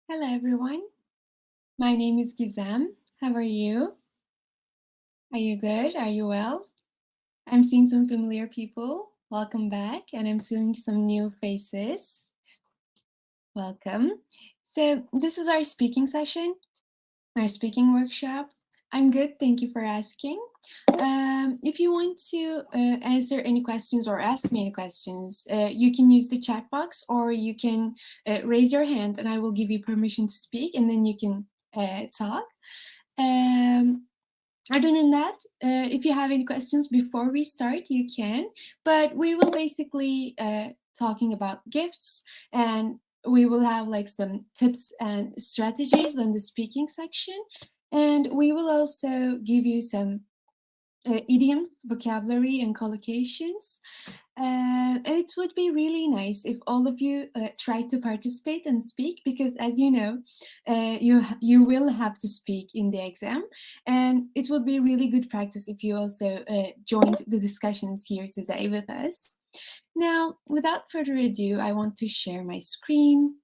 Hello everyone, my name is Gizem. How are you? Are you good? Are you well? I'm seeing some familiar people. Welcome back. And I'm seeing some new faces. Welcome. So this is our speaking session, our speaking workshop. I'm good, thank you for asking. If you want to answer any questions or ask me any questions, you can use the chat box or you can raise your hand and I will give you permission to speak and then you can talk. Other than that, if you have any questions before we start, you can, but we will basically talking about gifts and we will have like some tips and strategies on the speaking section. And we will also give you some idioms, vocabulary, and collocations. And it would be really nice if all of you try to participate and speak, because as you know, you will have to speak in the exam. And it would be really good practice if you also joined the discussions here today with us. Now, without further ado, I want to share my screen.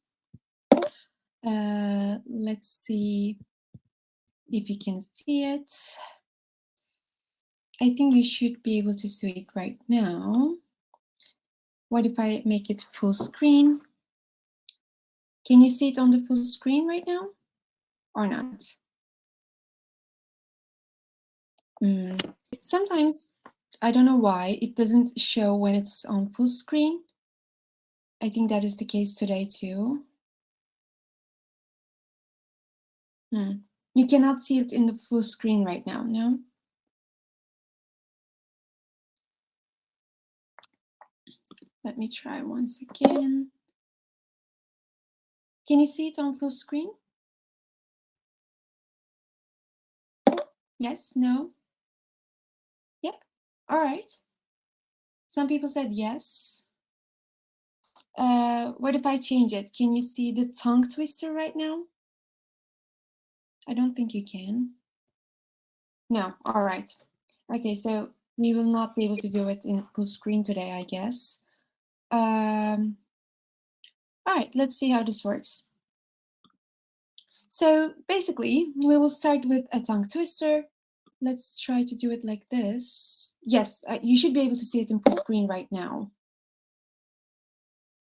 Let's see if you can see it. I think you should be able to see it right now. What if I make it full screen? Can you see it on the full screen right now or not? Sometimes, I don't know why, it doesn't show when it's on full screen. I think that is the case today too. You cannot see it in the full screen right now, no? Let me try once again. Can you see it on full screen? Yes, no? Yep, all right. Some people said yes. What if I change it? Can you see the tongue twister right now? I don't think you can. No, all right. Okay, so we will not be able to do it in full screen today, I guess. All right, let's see how this works. So basically, we will start with a tongue twister. Let's try to do it like this. Yes, you should be able to see it in full screen right now.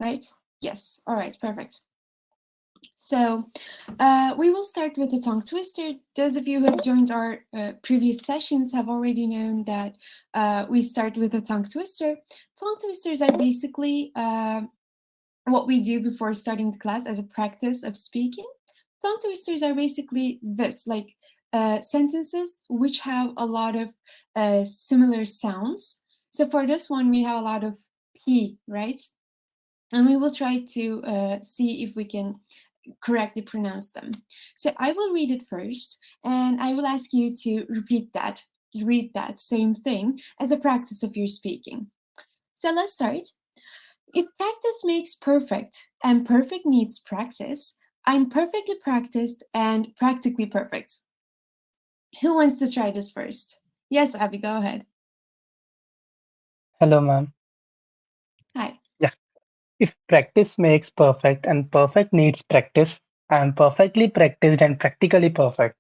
Right? Yes, all right, perfect. So we will start with the tongue twister. Those of you who have joined our previous sessions have already known that we start with a tongue twister. Tongue twisters are basically what we do before starting the class as a practice of speaking. Tongue twisters are basically this, like sentences which have a lot of similar sounds. So for this one, we have a lot of P, right? And we will try to see if we can correctly pronounce them. So I will read it first, and I will ask you to read that same thing as a practice of your speaking. So let's start. If practice makes perfect, and perfect needs practice, I'm perfectly practiced and practically perfect. Who wants to try this first? Yes, Abby, go ahead. Hello, ma'am. Hi. Yeah. If practice makes perfect and perfect needs practice, I am perfectly practiced and practically perfect.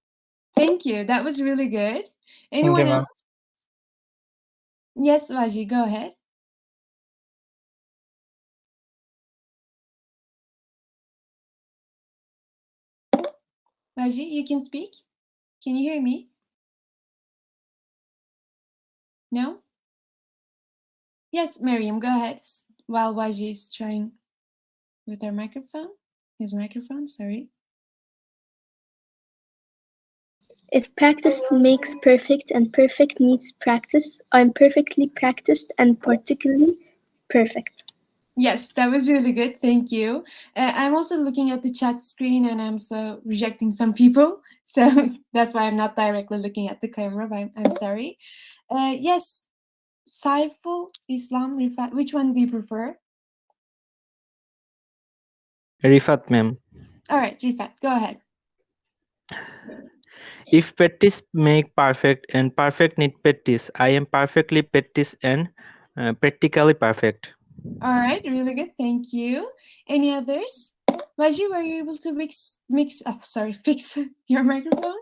Thank you. That was really good. Thank you, Anyone ma'am. else? Yes, Vaji, go ahead. Vaji, you can speak? Can you hear me? No? Yes, Miriam, go ahead. While Vaji is trying with her microphone. His microphone, sorry. If practice makes perfect and perfect needs practice, I'm perfectly practiced and particularly perfect. Yes, that was really good. Thank you. I'm also looking at the chat screen and I'm so rejecting some people. So that's why I'm not directly looking at the camera, but I'm sorry. Yes, Saiful, Islam, Rifat, which one do you prefer? Rifat, ma'am. All right, Rifat, go ahead. If practice make perfect and perfect need practice, I am perfectly practiced and practically perfect. All right, really good. Thank you. Any others? Vaji, were you able to fix your microphone?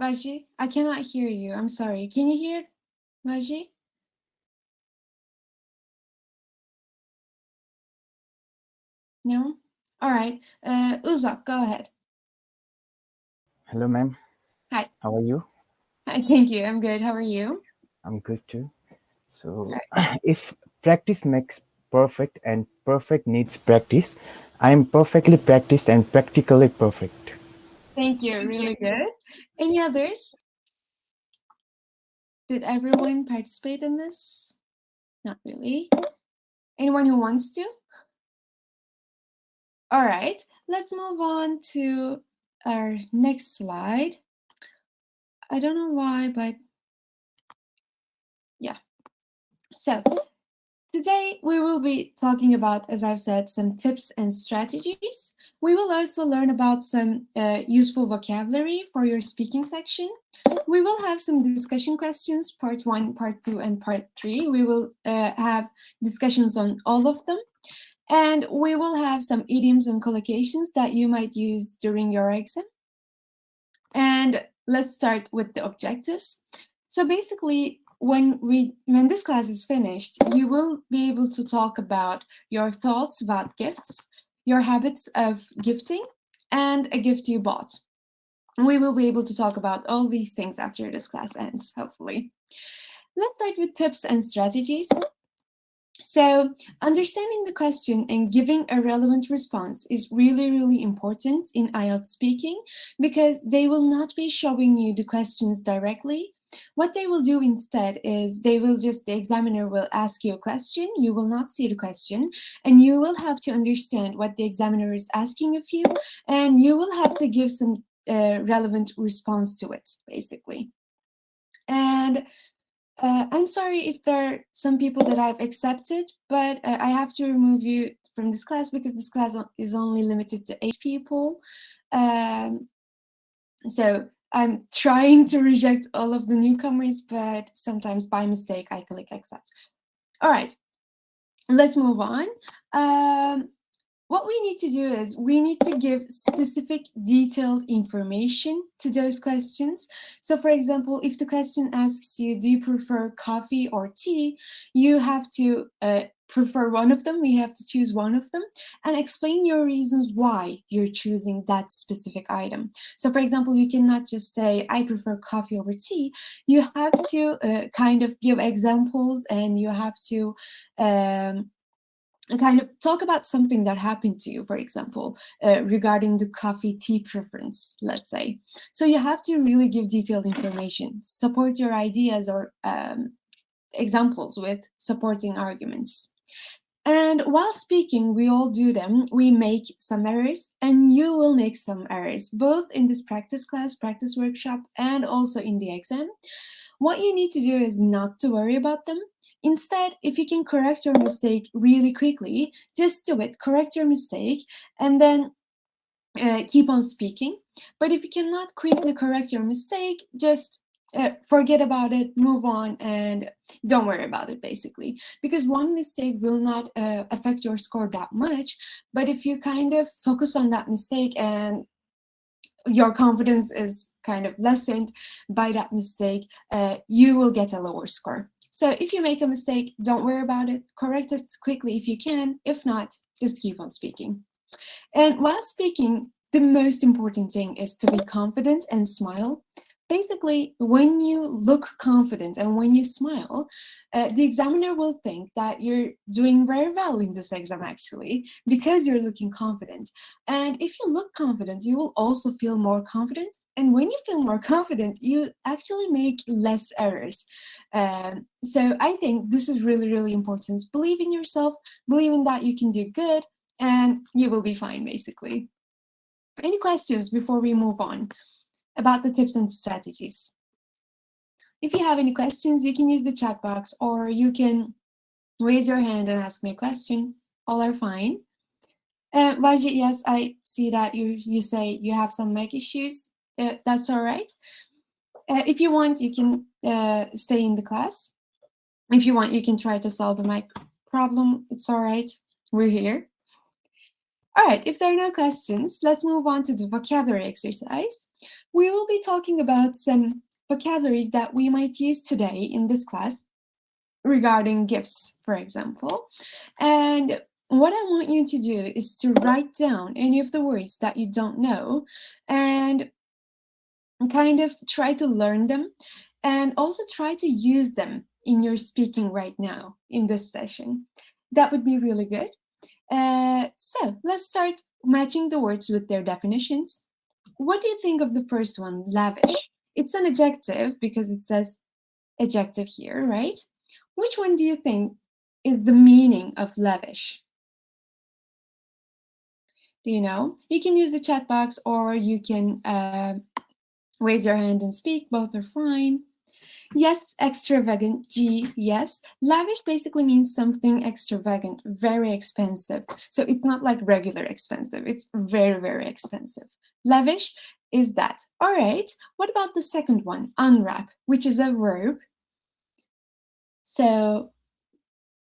Vaji, I cannot hear you. I'm sorry. Can you hear Vaji? No? All right. Uzak, go ahead. Hello, ma'am. Hi. How are you? Hi, thank you. I'm good. How are you? I'm good too. So, if practice makes perfect and perfect needs practice, I am perfectly practiced and practically perfect. Thank you. Really good. Any others? Did everyone participate in this? Not really. Anyone who wants to? All right, let's move on to our next slide. I don't know why, but yeah. So today we will be talking about, as I've said, some tips and strategies. We will also learn about some useful vocabulary for your speaking section. We will have some discussion questions, part 1, part 2, and part 3. We will have discussions on all of them. And we will have some idioms and collocations that you might use during your exam. And let's start with the objectives. So basically, when this class is finished, you will be able to talk about your thoughts about gifts, your habits of gifting, and a gift you bought. We will be able to talk about all these things after this class ends, hopefully. Let's start with tips and strategies. So understanding the question and giving a relevant response is really, really important in IELTS speaking because they will not be showing you the questions directly. What they will do instead is the examiner will ask you a question, you will not see the question, and you will have to understand what the examiner is asking of you, and you will have to give some relevant response to it, basically. And I'm sorry if there are some people that I've accepted, but I have to remove you from this class because this class is only limited to 8 people. So I'm trying to reject all of the newcomers, but sometimes by mistake I click accept. All right, let's move on. What we need to do is we need to give specific detailed information to those questions. So for example, if the question asks you, do you prefer coffee or tea? You have to prefer one of them. You have to choose one of them and explain your reasons why you're choosing that specific item. So for example, you cannot just say, I prefer coffee over tea. You have to kind of give examples, and you have to and kind of talk about something that happened to you, for example, regarding the coffee tea preference, let's say. So you have to really give detailed information, support your ideas or examples with supporting arguments. And while speaking, we all do them. We make some errors, and you will make some errors, both in this practice class, practice workshop, and also in the exam. What you need to do is not to worry about them. Instead, if you can correct your mistake really quickly, just do it, correct your mistake, and then keep on speaking. But if you cannot quickly correct your mistake, just forget about it, move on, and don't worry about it, basically. Because one mistake will not affect your score that much, but if you kind of focus on that mistake and your confidence is kind of lessened by that mistake, you will get a lower score. So if you make a mistake, don't worry about it. Correct it quickly if you can. If not, just keep on speaking. And while speaking, the most important thing is to be confident and smile. Basically, when you look confident and when you smile, the examiner will think that you're doing very well in this exam, actually, because you're looking confident. And if you look confident, you will also feel more confident. And when you feel more confident, you actually make less errors. So I think this is really, really important. Believe in yourself, believe in that you can do good, and you will be fine, basically. Any questions before we move on about the tips and strategies? If you have any questions, you can use the chat box, or you can raise your hand and ask me a question. All are fine. Vajit, yes, I see that you say you have some mic issues. That's all right. if you want, you can stay in the class. If you want, you can try to solve the mic problem. It's all right. We're here. All right, if there are no questions, let's move on to the vocabulary exercise. We will be talking about some vocabularies that we might use today in this class regarding gifts, for example. And what I want you to do is to write down any of the words that you don't know and kind of try to learn them and also try to use them in your speaking right now in this session. That would be really good. So let's start matching the words with their definitions. What do you think of the first one, lavish? It's an adjective because it says adjective here, right? Which one do you think is the meaning of lavish? Do you know? You can use the chat box or you can raise your hand and speak. Both are fine. Yes, extravagant, G, yes. Lavish basically means something extravagant, very expensive. So it's not like regular expensive. It's very, very expensive. Lavish is that. All right, what about the second one, unwrap, which is a verb? So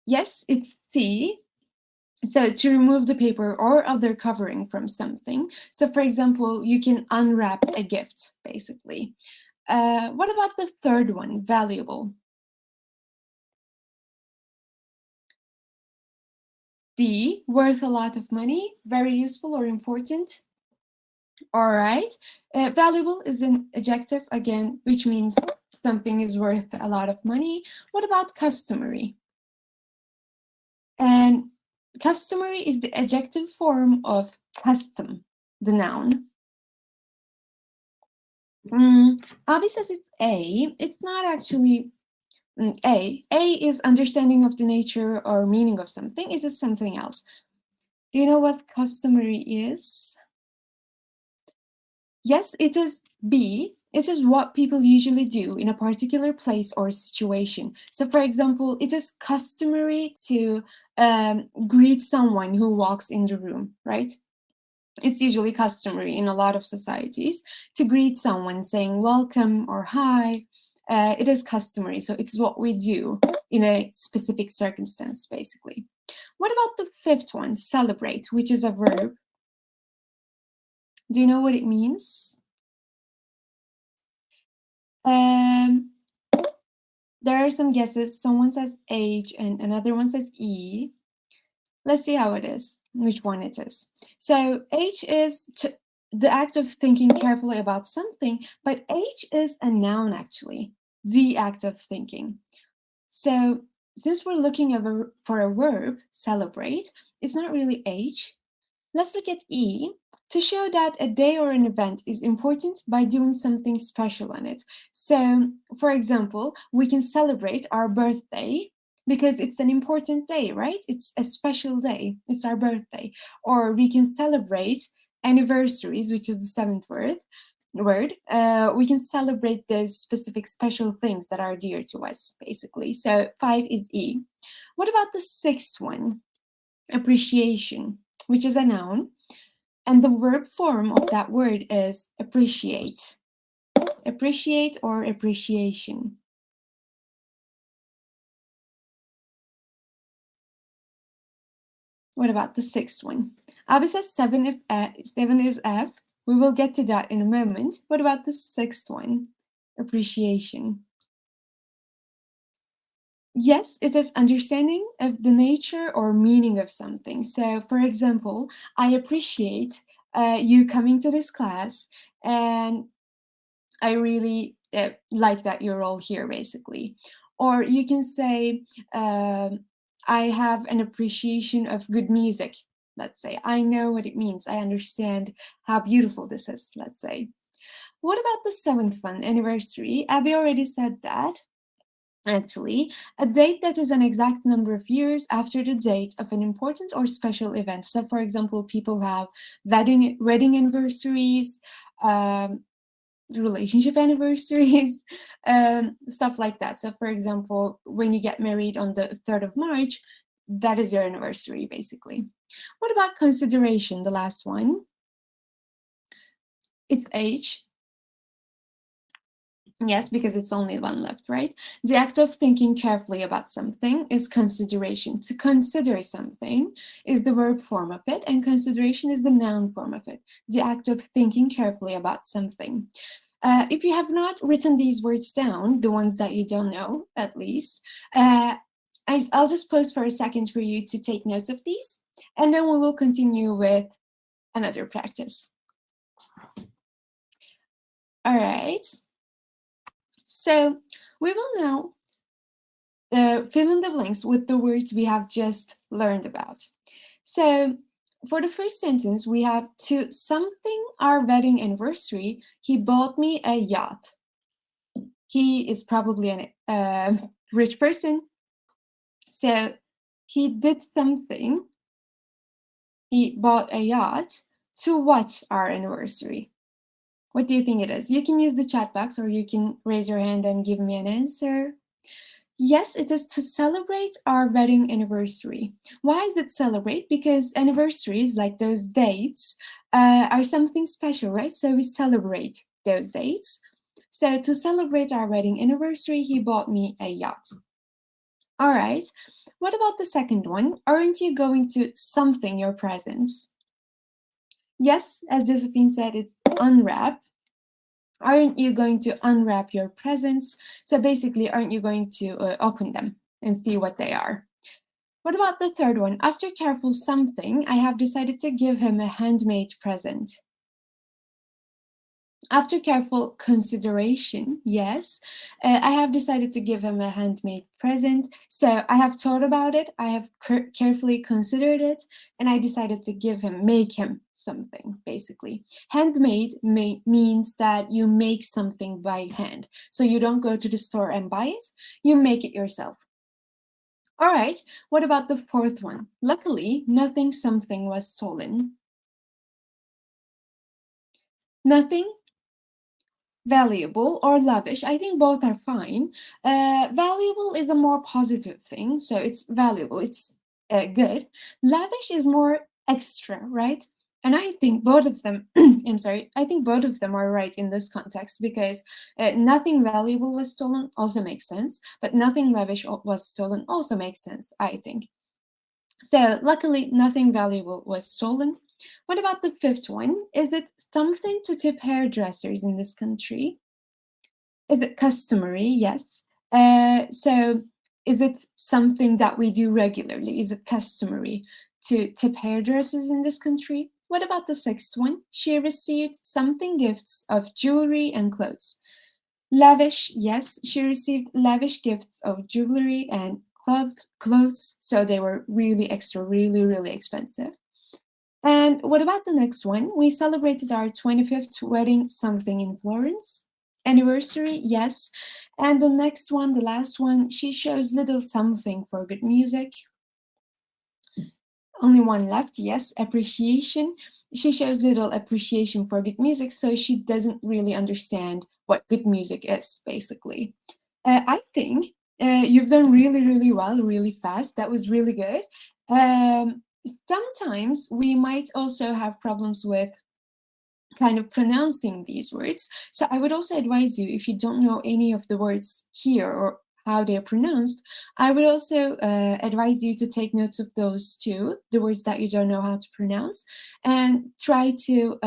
yes, it's C. So to remove the paper or other covering from something. So for example, you can unwrap a gift, basically. What about the third one, valuable? D, worth a lot of money, very useful or important. All right. Valuable is an adjective, again, which means something is worth a lot of money. What about customary? And customary is the adjective form of custom, the noun. Abi says it's A. It's not actually A. A is understanding of the nature or meaning of something. It is something else. Do you know what customary is? Yes, it is B. It is what people usually do in a particular place or situation. So for example, it is customary to greet someone who walks in the room, right? It's usually customary in a lot of societies to greet someone saying welcome or hi. It is customary, so it's what we do in a specific circumstance, basically. What about the fifth one, celebrate, which is a verb? Do you know what it means? There are some guesses. Someone says H and another one says E. Let's see how it is, which one it is. So H is the act of thinking carefully about something, but H is a noun actually, the act of thinking. So since we're looking for a verb, celebrate, it's not really H. Let's look at E. To show that a day or an event is important by doing something special on it. So, for example, we can celebrate our birthday because it's an important day, right? It's a special day. It's our birthday. Or we can celebrate anniversaries, which is the seventh word. We can celebrate those specific special things that are dear to us, basically. So 5 is E. What about the sixth one? Appreciation, which is a noun. And the verb form of that word is appreciate. Appreciate or appreciation. What about the sixth one? Abi says 7 is F. We will get to that in a moment. What about the sixth one? Appreciation. Yes, it is understanding of the nature or meaning of something. So, for example, I appreciate you coming to this class, and I really like that you're all here, basically. Or you can say, I have an appreciation of good music, let's say. I know what it means. I understand how beautiful this is, let's say. What about the seventh one, anniversary? Abby already said that. Actually, a date that is an exact number of years after the date of an important or special event. So, for example, people have wedding anniversaries, relationship anniversaries, stuff like that. So, for example, when you get married on the 3rd of March, that is your anniversary, basically. What about consideration, the last one? It's H. Yes, because it's only one left, right? The act of thinking carefully about something is consideration. To consider something is the verb form of it, and consideration is the noun form of it. The act of thinking carefully about something. If you have not written these words down, the ones that you don't know, at least, I'll just pause for a second for you to take notes of these, and then we will continue with another practice. All right. So we will now fill in the blanks with the words we have just learned about. So for the first sentence, we have to something our wedding anniversary, he bought me a yacht. He is probably a rich person. So he did something. He bought a yacht to what our anniversary? What do you think it is? You can use the chat box or you can raise your hand and give me an answer. Yes, it is to celebrate our wedding anniversary. Why is it celebrate? Because anniversaries, like those dates, are something special, right? So we celebrate those dates. So to celebrate our wedding anniversary, he bought me a yacht. All right. What about the second one? Aren't you going to something your presents? Yes, as Josephine said, it's unwrap. Aren't you going to unwrap your presents? So basically, aren't you going to open them and see what they are? What about the third one? After careful something, I have decided to give him a handmade present. After careful consideration, yes, I have decided to give him a handmade present. So I have thought about it, I have carefully considered it, and I decided to make him something, basically. Handmade means that you make something by hand. So you don't go to the store and buy it, you make it yourself. All right, what about the fourth one? Luckily, something was stolen. Nothing valuable or lavish. I think both are fine. Valuable is a more positive thing, so it's valuable, it's good. Lavish is more extra, right? And I think both of them, I think both of them are right in this context because nothing valuable was stolen also makes sense, but nothing lavish was stolen also makes sense, I think. So luckily, nothing valuable was stolen. What about the fifth one? Is it something to tip hairdressers in this country? Is it customary? Yes. So is it something that we do regularly? Is it customary to tip hairdressers in this country? What about the sixth one? She received something gifts of jewelry and clothes. Lavish, yes, she received lavish gifts of jewelry and clothes, so they were really extra, really expensive. And what about the next one? We celebrated our 25th wedding something in Florence. Anniversary, yes. And the next one, the last one, she shows little something for good music. Only one left, yes, appreciation. She shows little appreciation for good music, so she doesn't really understand what good music is, basically. I think you've done really well, really fast. That was really good. Sometimes we might also have problems with kind of pronouncing these words. So I would also advise you, if you don't know any of the words here or how they're pronounced, I would also advise you to take notes of those too, the words that you don't know how to pronounce, and try to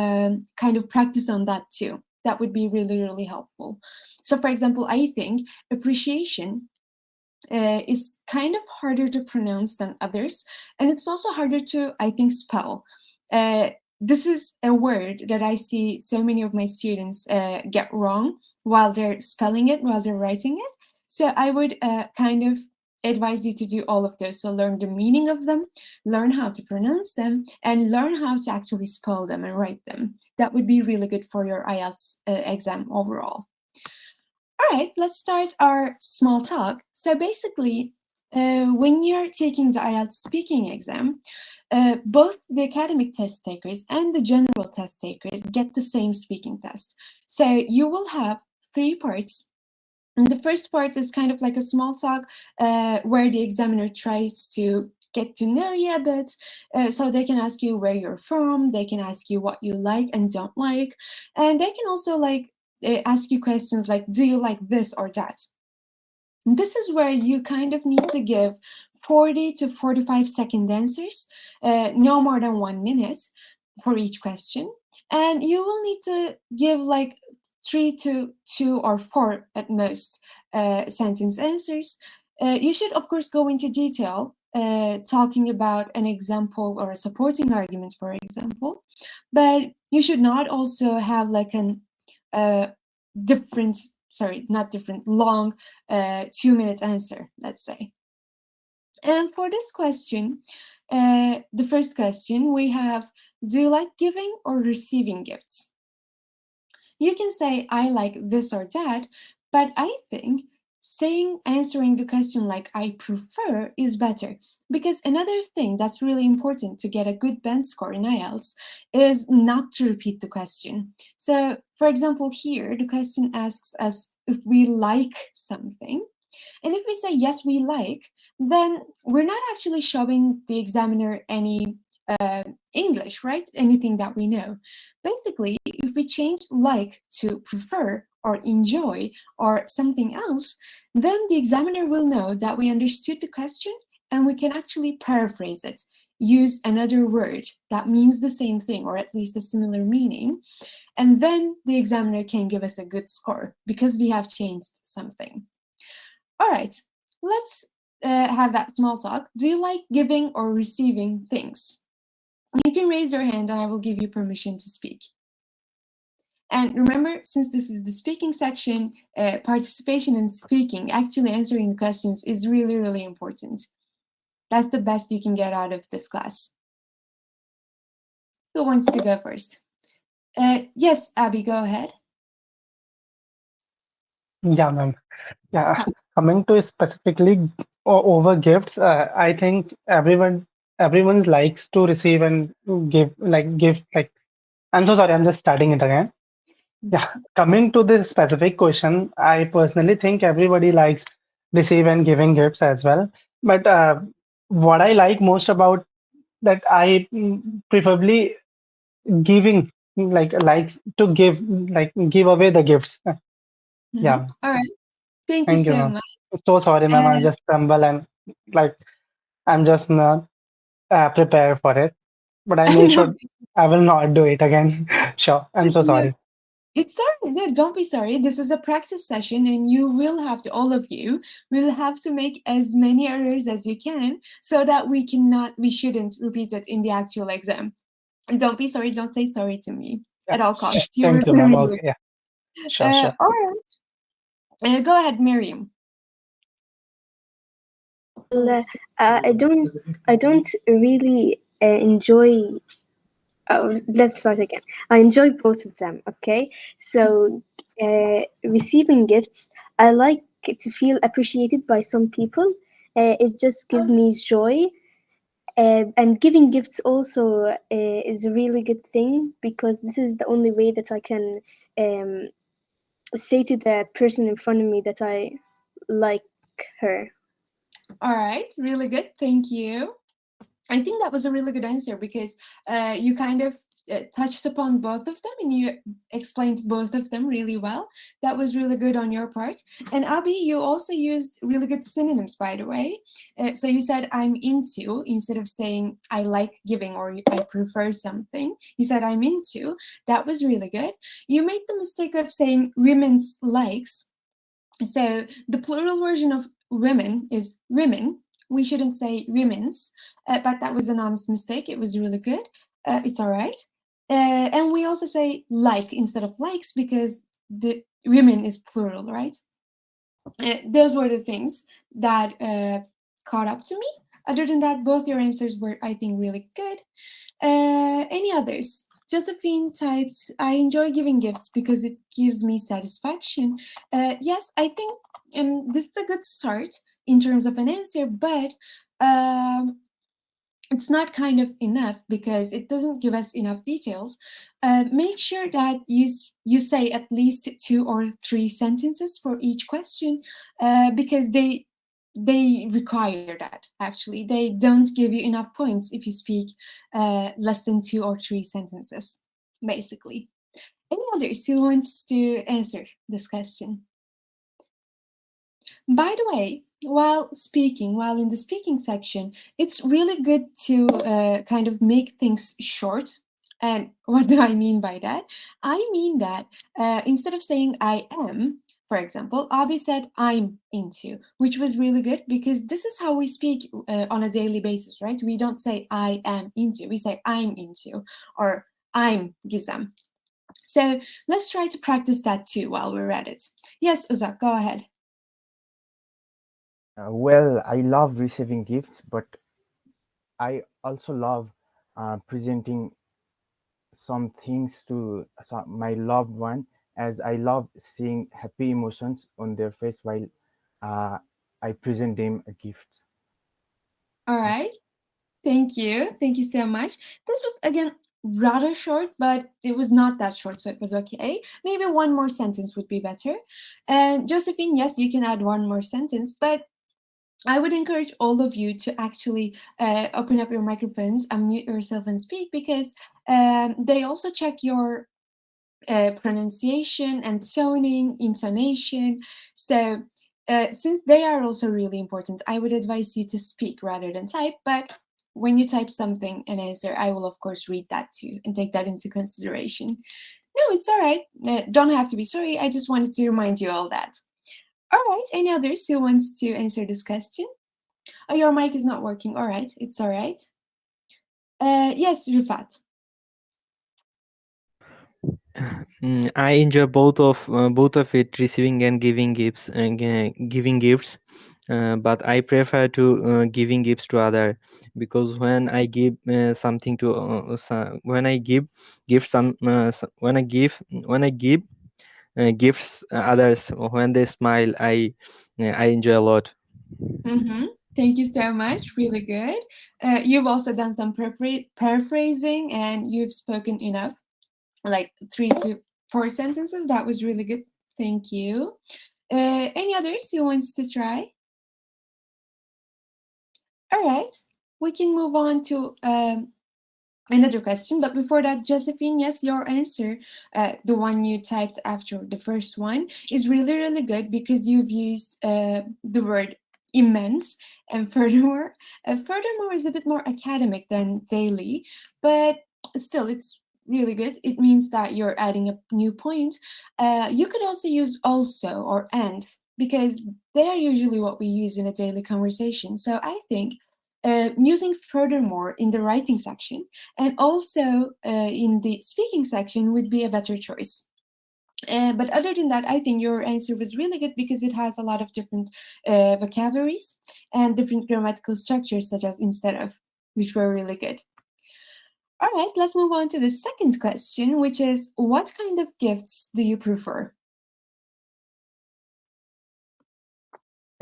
kind of practice on that too. That would be really helpful. So for example, I think appreciation is kind of harder to pronounce than others, and it's also harder to, I think, spell. This is a word that I see so many of my students get wrong while they're spelling it, while they're writing it. So I would kind of advise you to do all of those. So learn the meaning of them, learn how to pronounce them, and learn how to actually spell them and write them. That would be really good for your IELTS exam overall. All right, let's start our small talk. So basically, when you're taking the IELTS speaking exam, both the academic test takers and the general test takers get the same speaking test. So you will have 3 parts. And the first part is kind of like a small talk where the examiner tries to get to know you a bit. So they can ask you where you're from, they can ask you what you like and don't like, and they can also like ask you questions like, do you like this or that? This is where you kind of need to give 40 to 45-second answers, no more than 1 minute for each question. And you will need to give like 3 to 2 or 4 at most sentence answers. You should, of course, go into detail, talking about an example or a supporting argument, for example. But you should not also have like an different, sorry, not different, long 2-minute answer, let's say. And for this question, the first question, we have, do you like giving or receiving gifts? You can say, I like this or that, but I think answering the question like I prefer is better, because another thing that's really important to get a good band score in IELTS is not to repeat the question. So, for example, here the question asks us if we like something. And if we say yes, we like, then we're not actually showing the examiner any English, right? Anything that we know. Basically, if we change like to prefer or enjoy or something else, then the examiner will know that we understood the question and we can actually paraphrase it, use another word that means the same thing or at least a similar meaning. And then the examiner can give us a good score because we have changed something. All right, let's have that small talk. Do you like giving or receiving things? You can raise your hand and I will give you permission to speak. And remember, since this is the speaking section, participation in speaking, actually answering the questions is really, really important. That's the best you can get out of this class. Who wants to go first? Yes, Abby, go ahead. Yeah, ma'am. Yeah, coming to specifically over gifts, I think everyone likes to receive and give like. I'm so sorry, I'm just starting it again. Yeah, coming to this specific question, I personally think everybody likes receive and giving gifts as well. But what I like most about that, I preferably giving, like likes to give, like give away the gifts. Yeah, All right. Thank you thank you, so ma'am. much. So sorry, ma'am. I just stumble and like I'm just not prepared for it. But I made No, sure I will not do it again. Sure, I'm so no, sorry. it's sorry. No, don't be sorry. This is a practice session, and you will have to, all of you, will have to make as many errors as you can so that we shouldn't repeat it in the actual exam. And don't be sorry. Don't say sorry to me Yeah, at all costs. You were thank you, ma'am. very Okay, yeah, sure, good. sure. All right. Go ahead, Miriam. Well, I don't really enjoy. Let's start again. I enjoy both of them. Okay, so receiving gifts, I like to feel appreciated by some people. It just gives me joy. And giving gifts also is a really good thing because this is the only way that I can um, say to the person in front of me that I like her. All right. Really good. Thank you. I think that was a really good answer because you kind of touched upon both of them and you explained both of them really well. That was really good on your part. And Abby, you also used really good synonyms, by the way. So you said I'm into instead of saying I like giving or I prefer something. You said I'm into. That was really good. You made the mistake of saying women's likes. So the plural version of women is women. We shouldn't say women's, but that was an honest mistake. It was really good. It's all right. And we also say like instead of likes because the women is plural, right? Those were the things that caught up to me. Other than that, both your answers were, I think, really good. Any others? Josephine typed, I enjoy giving gifts because it gives me satisfaction. Yes, I think this is a good start in terms of an answer, but it's not kind of enough because it doesn't give us enough details. Make sure that you say at least 2 or 3 sentences for each question because they require that. Actually, they don't give you enough points if you speak less than 2 or 3 sentences, basically. Any others who wants to answer this question? By the way, while in the speaking section, it's really good to kind of make things short. And what do I mean by that? I mean that instead of saying I am, for example, Abi said I'm into, which was really good because this is how we speak on a daily basis, right? We don't say I am into, we say I'm into or I'm Gizem. So let's try to practice that too while we're at it. Yes, Uzak, go ahead. Well, I love receiving gifts, but I also love presenting some things to my loved one, as I love seeing happy emotions on their face while uh, I present them a gift. All right. Thank you. Thank you so much. This was, again, rather short, but it was not that short, so it was okay. Maybe one more sentence would be better. And Josephine, yes, you can add one more sentence, but I would encourage all of you to actually open up your microphones, unmute yourself and speak because they also check your pronunciation and toning, intonation. So since they are also really important, I would advise you to speak rather than type. But when you type something, an answer, I will of course read that too and take that into consideration. No, it's all right. Don't have to be sorry. I just wanted to remind you all that. All right. Any others who wants to answer this question? Oh, your mic is not working. All right. It's all right. Yes, Rufat. I enjoy both of it, receiving and giving gifts. But I prefer to giving gifts to other, because when I give something to when I give when I give gifts others, when they smile, I enjoy a lot. Mm-hmm. Thank you so much. Really good. You've also done some paraphrasing and you've spoken enough, like 3 to 4 sentences. That was really good. Thank you. Any others who wants to try? All right. We can move on to another question, but before that, Josephine, yes, your answer, the one you typed after the first one, is really, really good because you've used the word immense, and furthermore is a bit more academic than daily, but still, it's really good. It means that you're adding a new point. You could also use also or and because they are usually what we use in a daily conversation. So I think using furthermore in the writing section and also in the speaking section would be a better choice. But other than that, I think your answer was really good because it has a lot of different vocabularies and different grammatical structures, such as instead of, which were really good. All right, let's move on to the second question, which is what kind of gifts do you prefer?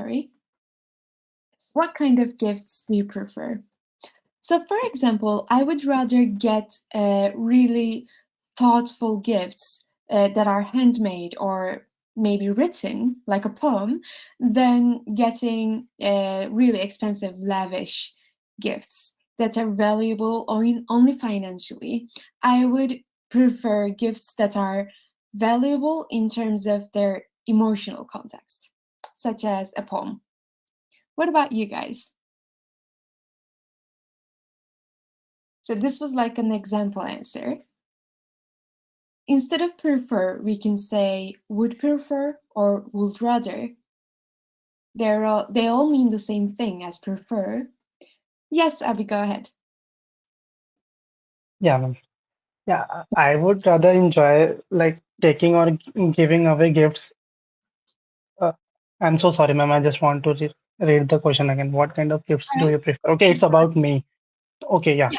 Sorry. What kind of gifts do you prefer? So, for example, I would rather get really thoughtful gifts that are handmade or maybe written, like a poem, than getting really expensive, lavish gifts that are valuable only financially. I would prefer gifts that are valuable in terms of their emotional context, such as a poem. What about you guys? So this was like an example answer. Instead of prefer, we can say would prefer or would rather. They all mean the same thing as prefer. Yes, Abby, go ahead. Yeah, ma'am. Yeah, I would rather enjoy like taking or giving away gifts. Uh, I'm so sorry, ma'am. I just want to read the question again. What kind of gifts All do right. you prefer? Okay, it's about me. Okay, yeah.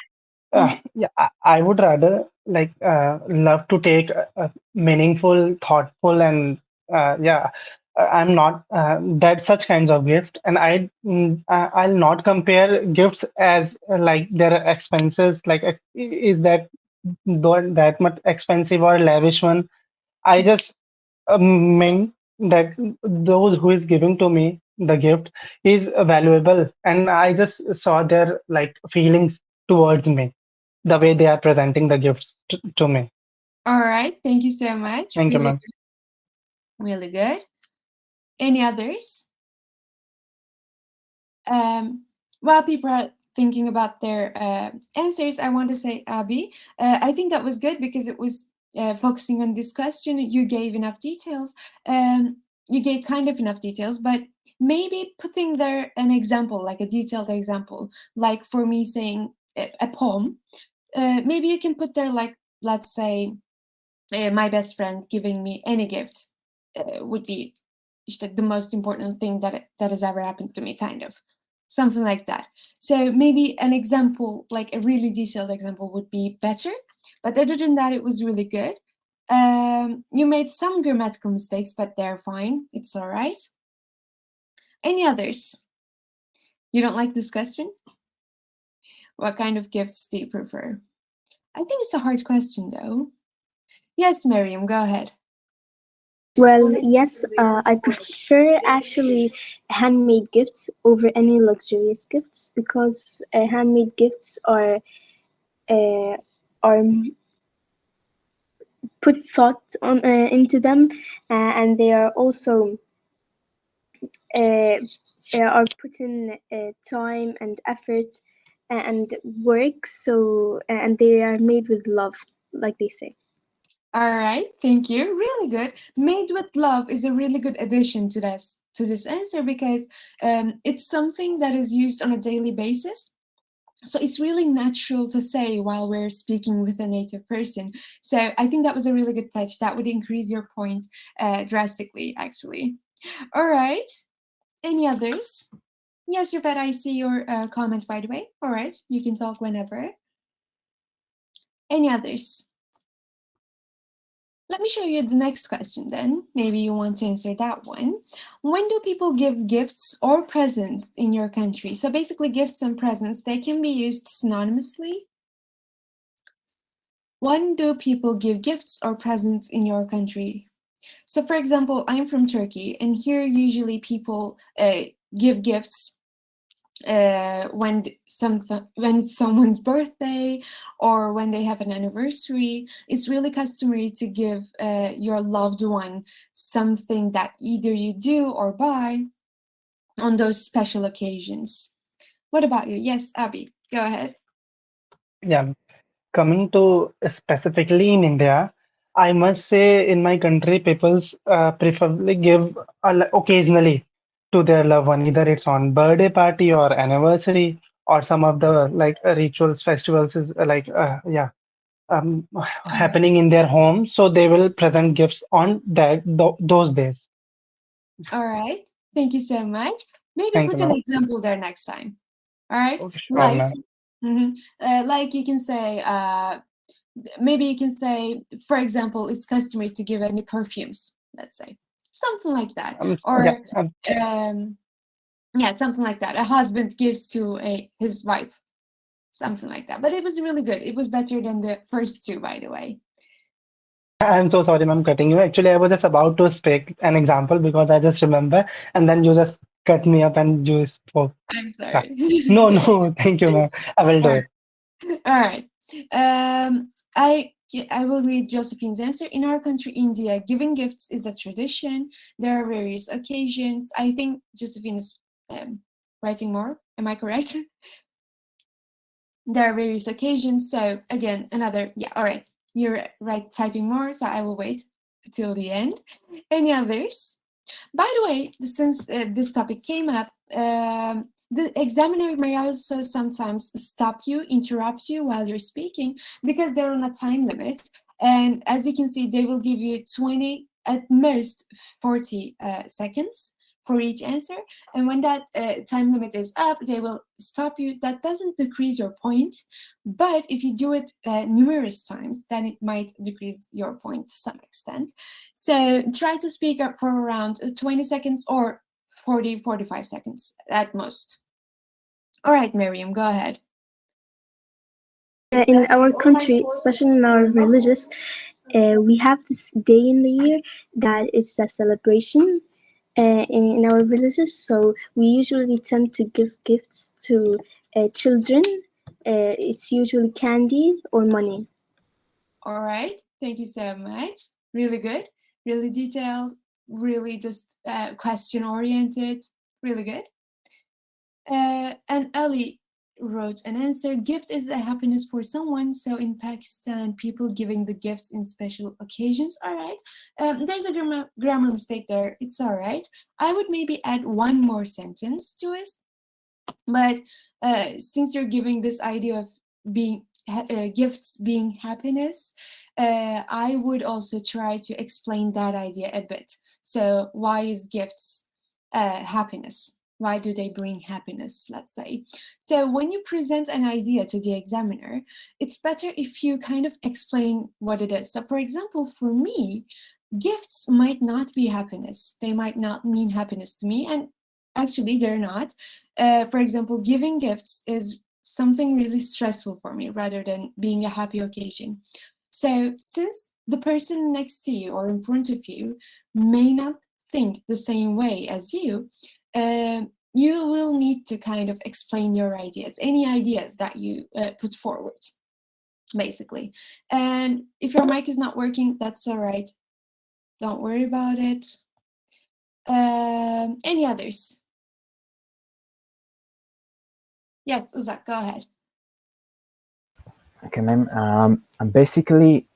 Mhm. Yeah, I would rather like love to take a meaningful, thoughtful, and yeah, I'm not that such kinds of gift, and I'll not compare gifts as like their expenses. Like, is that much expensive or lavish one? I just meant that those who is giving to me the gift is valuable, and I just saw their like feelings towards me, the way they are presenting the gifts to me. All right, thank you so much. Thank you, Really ma'am. good. Really good. Any others? While people are thinking about their answers, I want to say, Abby, I think that was good because it was focusing on this question. You gave enough details. You gave kind of enough details, but maybe putting there an example, like a detailed example, like for me saying a poem. Maybe you can put there, like, let's say, my best friend giving me any gift would be the most important thing that has ever happened to me, kind of something like that. So maybe an example, like a really detailed example, would be better. But other than that, it was really good. You made some grammatical mistakes, but they're fine. It's all right. Any others? You don't like this question? What kind of gifts do you prefer? I think it's a hard question, though. Yes, Miriam, go ahead. Well, yes, I prefer actually handmade gifts over any luxurious gifts because handmade gifts uh, are put thought on into them, and they are also uh, are put in time and effort and work. So and they are made with love, like they say. All right, thank you. Really good. Made with love is a really good addition to this answer because it's something that is used on a daily basis. So it's really natural to say while we're speaking with a native person. So I think that was a really good touch. That would increase your point drastically, actually. All right. Any others? Yes, Rupert, I see your comment, by the way. All right, you can talk whenever. Any others? Let me show you the next question then. Maybe you want to answer that one. When do people give gifts or presents in your country? So basically gifts and presents, they can be used synonymously. When do people give gifts or presents in your country? So for example, I'm from Turkey and here usually people give gifts when it's someone's birthday or when they have an anniversary. It's really customary to give your loved one something that either you do or buy on those special occasions. What about you? Yes, Abby, go ahead. Yeah. Coming to specifically in India, I must say in my country, people preferably give occasionally to their loved one, either it's on birthday party or anniversary or some of the like rituals, festivals is yeah, happening in their home. So they will present gifts on those days. All right, thank you so much. Maybe Thank you, put an ma'am. example there next time. All right, Okay, sure, like ma'am. like you can say maybe you can say, for example, it's customary to give any perfumes, let's say, something like that, Yeah, or yeah, something like that. A husband gives to his wife, something like that. But it was really good. It was better than the first two, by the way. I'm so sorry, ma'am, cutting you. Actually, I was just about to speak an example because I just remember, and then you just cut me up and you spoke. I'm Yeah. sorry. No, no, thank you, ma'am. I will do All it. right. I will read Josephine's answer. In our country, India, giving gifts is a tradition. There are various occasions. I think Josephine is writing more. Am I correct? There are various occasions. So again, another, yeah, all right. You're right, typing more, so I will wait till the end. Any others? By the way, since this topic came up, the examiner may also sometimes stop you, interrupt you while you're speaking because they're on a time limit. And as you can see, they will give you 20, at most 40 seconds for each answer. And when that time limit is up, they will stop you. That doesn't decrease your point, but if you do it numerous times, then it might decrease your point to some extent. So try to speak up for around 20 seconds or 40, 45 seconds at most. All right, Miriam, go ahead. In our country, especially in our religious, we have this day in the year that is a celebration in our religious. So we usually tend to give gifts to children. It's usually candy or money. All right, Thank you so much. Really good, really detailed, really just question-oriented, really good. And Ali wrote an answer. Gift is a happiness for someone. So in Pakistan, people giving the gifts in special occasions. All right. There's a grammar mistake there. It's all right. I would maybe add one more sentence to it. But since you're giving this idea of being gifts being happiness, I would also try to explain that idea a bit. So why is gifts happiness? Why do they bring happiness, let's say? So when you present an idea to the examiner, it's better if you kind of explain what it is. So for example, for me, gifts might not be happiness. They might not mean happiness to me, and actually they're not. For example, giving gifts is something really stressful for me rather than being a happy occasion. So since the person next to you or in front of you may not think the same way as you, you will need to kind of explain your ideas, any ideas that you put forward, basically. And if your mic is not working, that's all right. Don't worry about it. Any others? Yes, Uzak, go ahead. Okay, ma'am. Basically,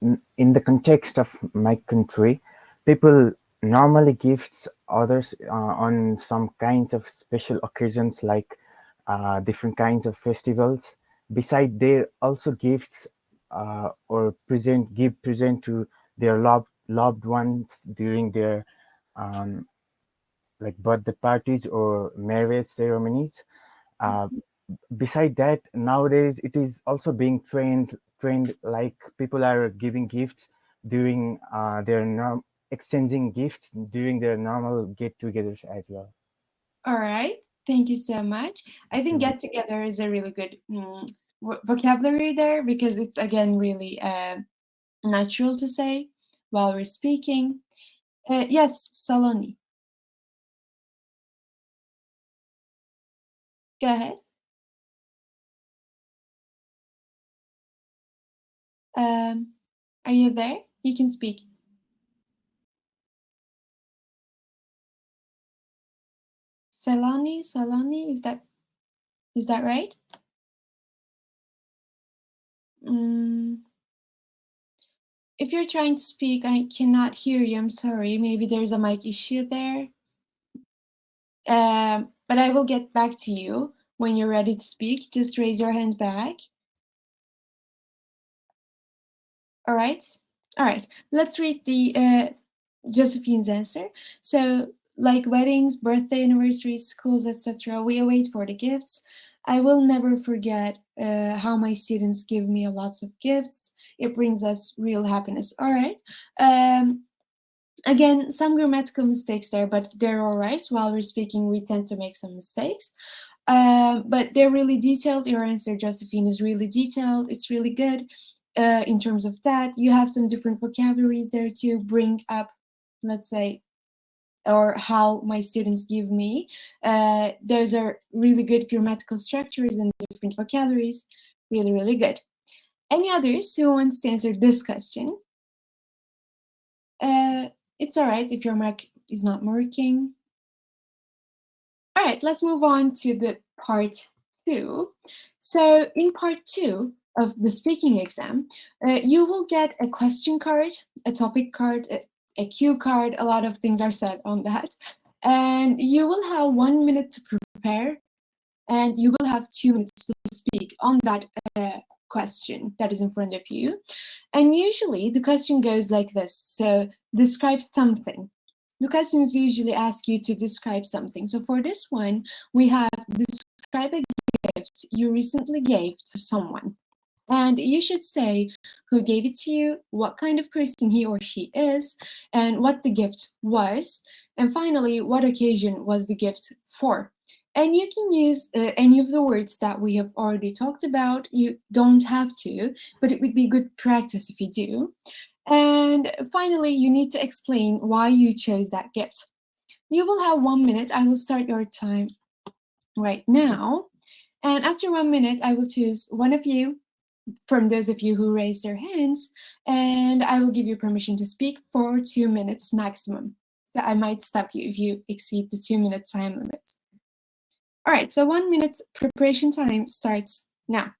in the context of my country, people normally gifts others on some kinds of special occasions, like different kinds of festivals. Beside, they also gifts or give present to their loved ones during their like birthday parties or marriage ceremonies. Uh, Beside that, nowadays it is also being trained like people are giving gifts during exchanging gifts during their normal get-togethers as well. All right, thank you so much. I think Mm. get together is a really good vocabulary there, because it's again really natural to say while we're speaking. Yes, Saloni, go ahead. Are you there? You can speak. Saloni, is that right? If you're trying to speak, I cannot hear you. I'm sorry. Maybe there's a mic issue there. But I will get back to you when you're ready to speak. Just raise your hand back. All right. All right. Let's read the Josephine's answer. So, like weddings, birthday anniversaries, schools, etc., we await for the gifts. I will never forget how my students give me lots of gifts. It brings us real happiness. All right. Again, some grammatical mistakes there, but they're all right. While we're speaking, we tend to make some mistakes. But they're really detailed. Your answer, Josephine, is really detailed. It's really good in terms of that. You have some different vocabularies there to bring up, let's say, or how my students give me. Those are really good grammatical structures and different vocabularies. Really, really good. Any others who wants to answer this question? It's all right if your mic is not working. All right, let's move on to the part 2. So in part 2 of the speaking exam, you will get a question card, a topic card, a cue card. A lot of things are said on that. And you will have 1 minute to prepare, and you will have 2 minutes to speak on that question that is in front of you. And usually the question goes like this. So describe something. The questions usually ask you to describe something. So for this one, we have describe a gift you recently gave to someone. And you should say who gave it to you, what kind of person he or she is, and what the gift was. And finally, what occasion was the gift for. And you can use any of the words that we have already talked about. You don't have to, but it would be good practice if you do. And finally, you need to explain why you chose that gift. You will have 1 minute. I will start your time right now. And after 1 minute, I will choose one of you from those of you who raised their hands, and I will give you permission to speak for 2 minutes maximum. So I might stop you if you exceed the 2-minute time limit. All right, so 1 minute preparation time starts now.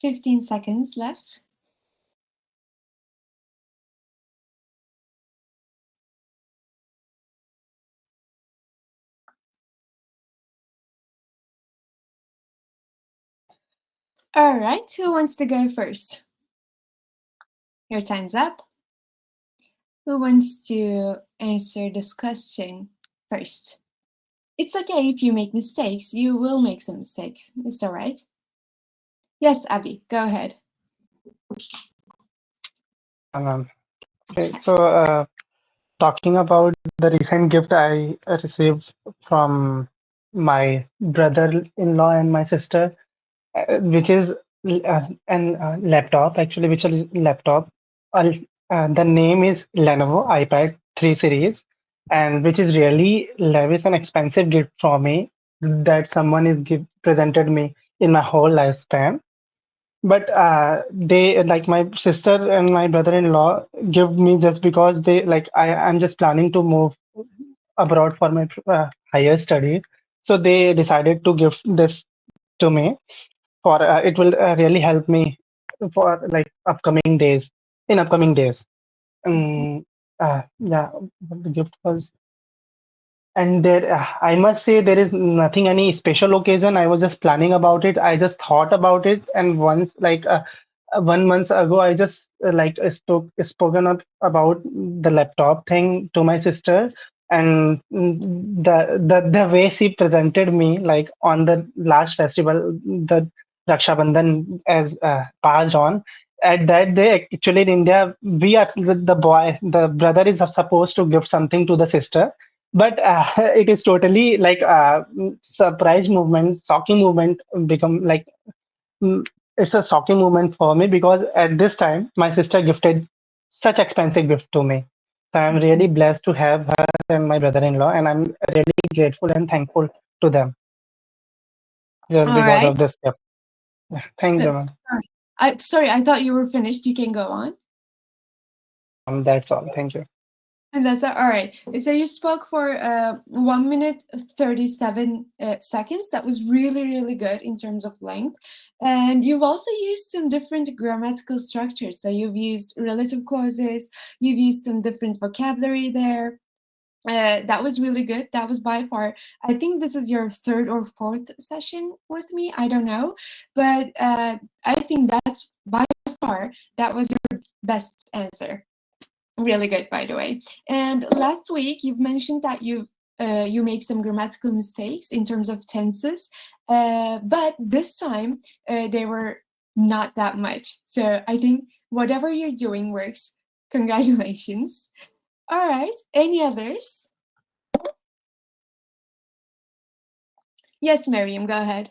"15 seconds left. All right, who wants to go first? Your time's up. Who wants to answer this question first? It's okay if you make mistakes. You will make some mistakes. It's all right. Yes, Abby, go ahead. Okay, so talking about the recent gift I received from my brother-in-law and my sister, which is an laptop, actually, which is laptop. Uh, the name is Lenovo iPad 3 series, and which is really lavish and expensive gift for me that someone is presented me in my whole lifespan. But they like my sister and my brother-in-law give me just because they like I'm just planning to move abroad for my higher studies. So they decided to give this to me for it will really help me for like upcoming days in upcoming days. Yeah, the gift was, and there, I must say, there is nothing any special occasion. I was just planning about it. I just thought about it, and once, like 1 month ago, I just spoken up about the laptop thing to my sister, and the way she presented me, like on the last festival, the Raksha Bandhan as passed on. At that day, actually in India, we are the brother is supposed to give something to the sister, but it is totally like surprise movement, shocking movement become like mm, it's a shocking moment for me because at this time my sister gifted such expensive gift to me. So I'm really blessed to have her and my brother-in-law, and I'm really grateful and thankful to them just All because right. of this gift. Yeah, thank you, ma'am. Sorry, I thought you were finished. You can go on. That's all. Thank you. And that's all right. So you spoke for 1 minute 37 seconds. That was really, really good in terms of length. And you've also used some different grammatical structures. So you've used relative clauses, you've used some different vocabulary there. That was really good. That was by far, I think this is your third or fourth session with me. I don't know. But I think that's by far, that was your best answer. Really good, by the way. And last week you've mentioned that you make some grammatical mistakes in terms of tenses, but this time they were not that much. So I think whatever you're doing works. Congratulations. All right. Any others? Yes, Miriam, go ahead.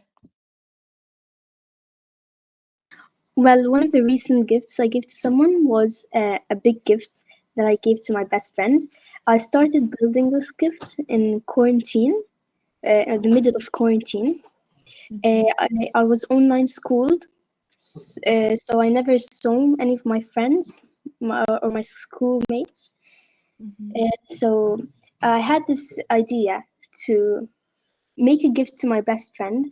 Well, one of the recent gifts I gave to someone was a big gift that I gave to my best friend. I started building this gift in quarantine, in the middle of quarantine. I was online schooled, so I never saw any of my friends or my schoolmates. So I had this idea to make a gift to my best friend,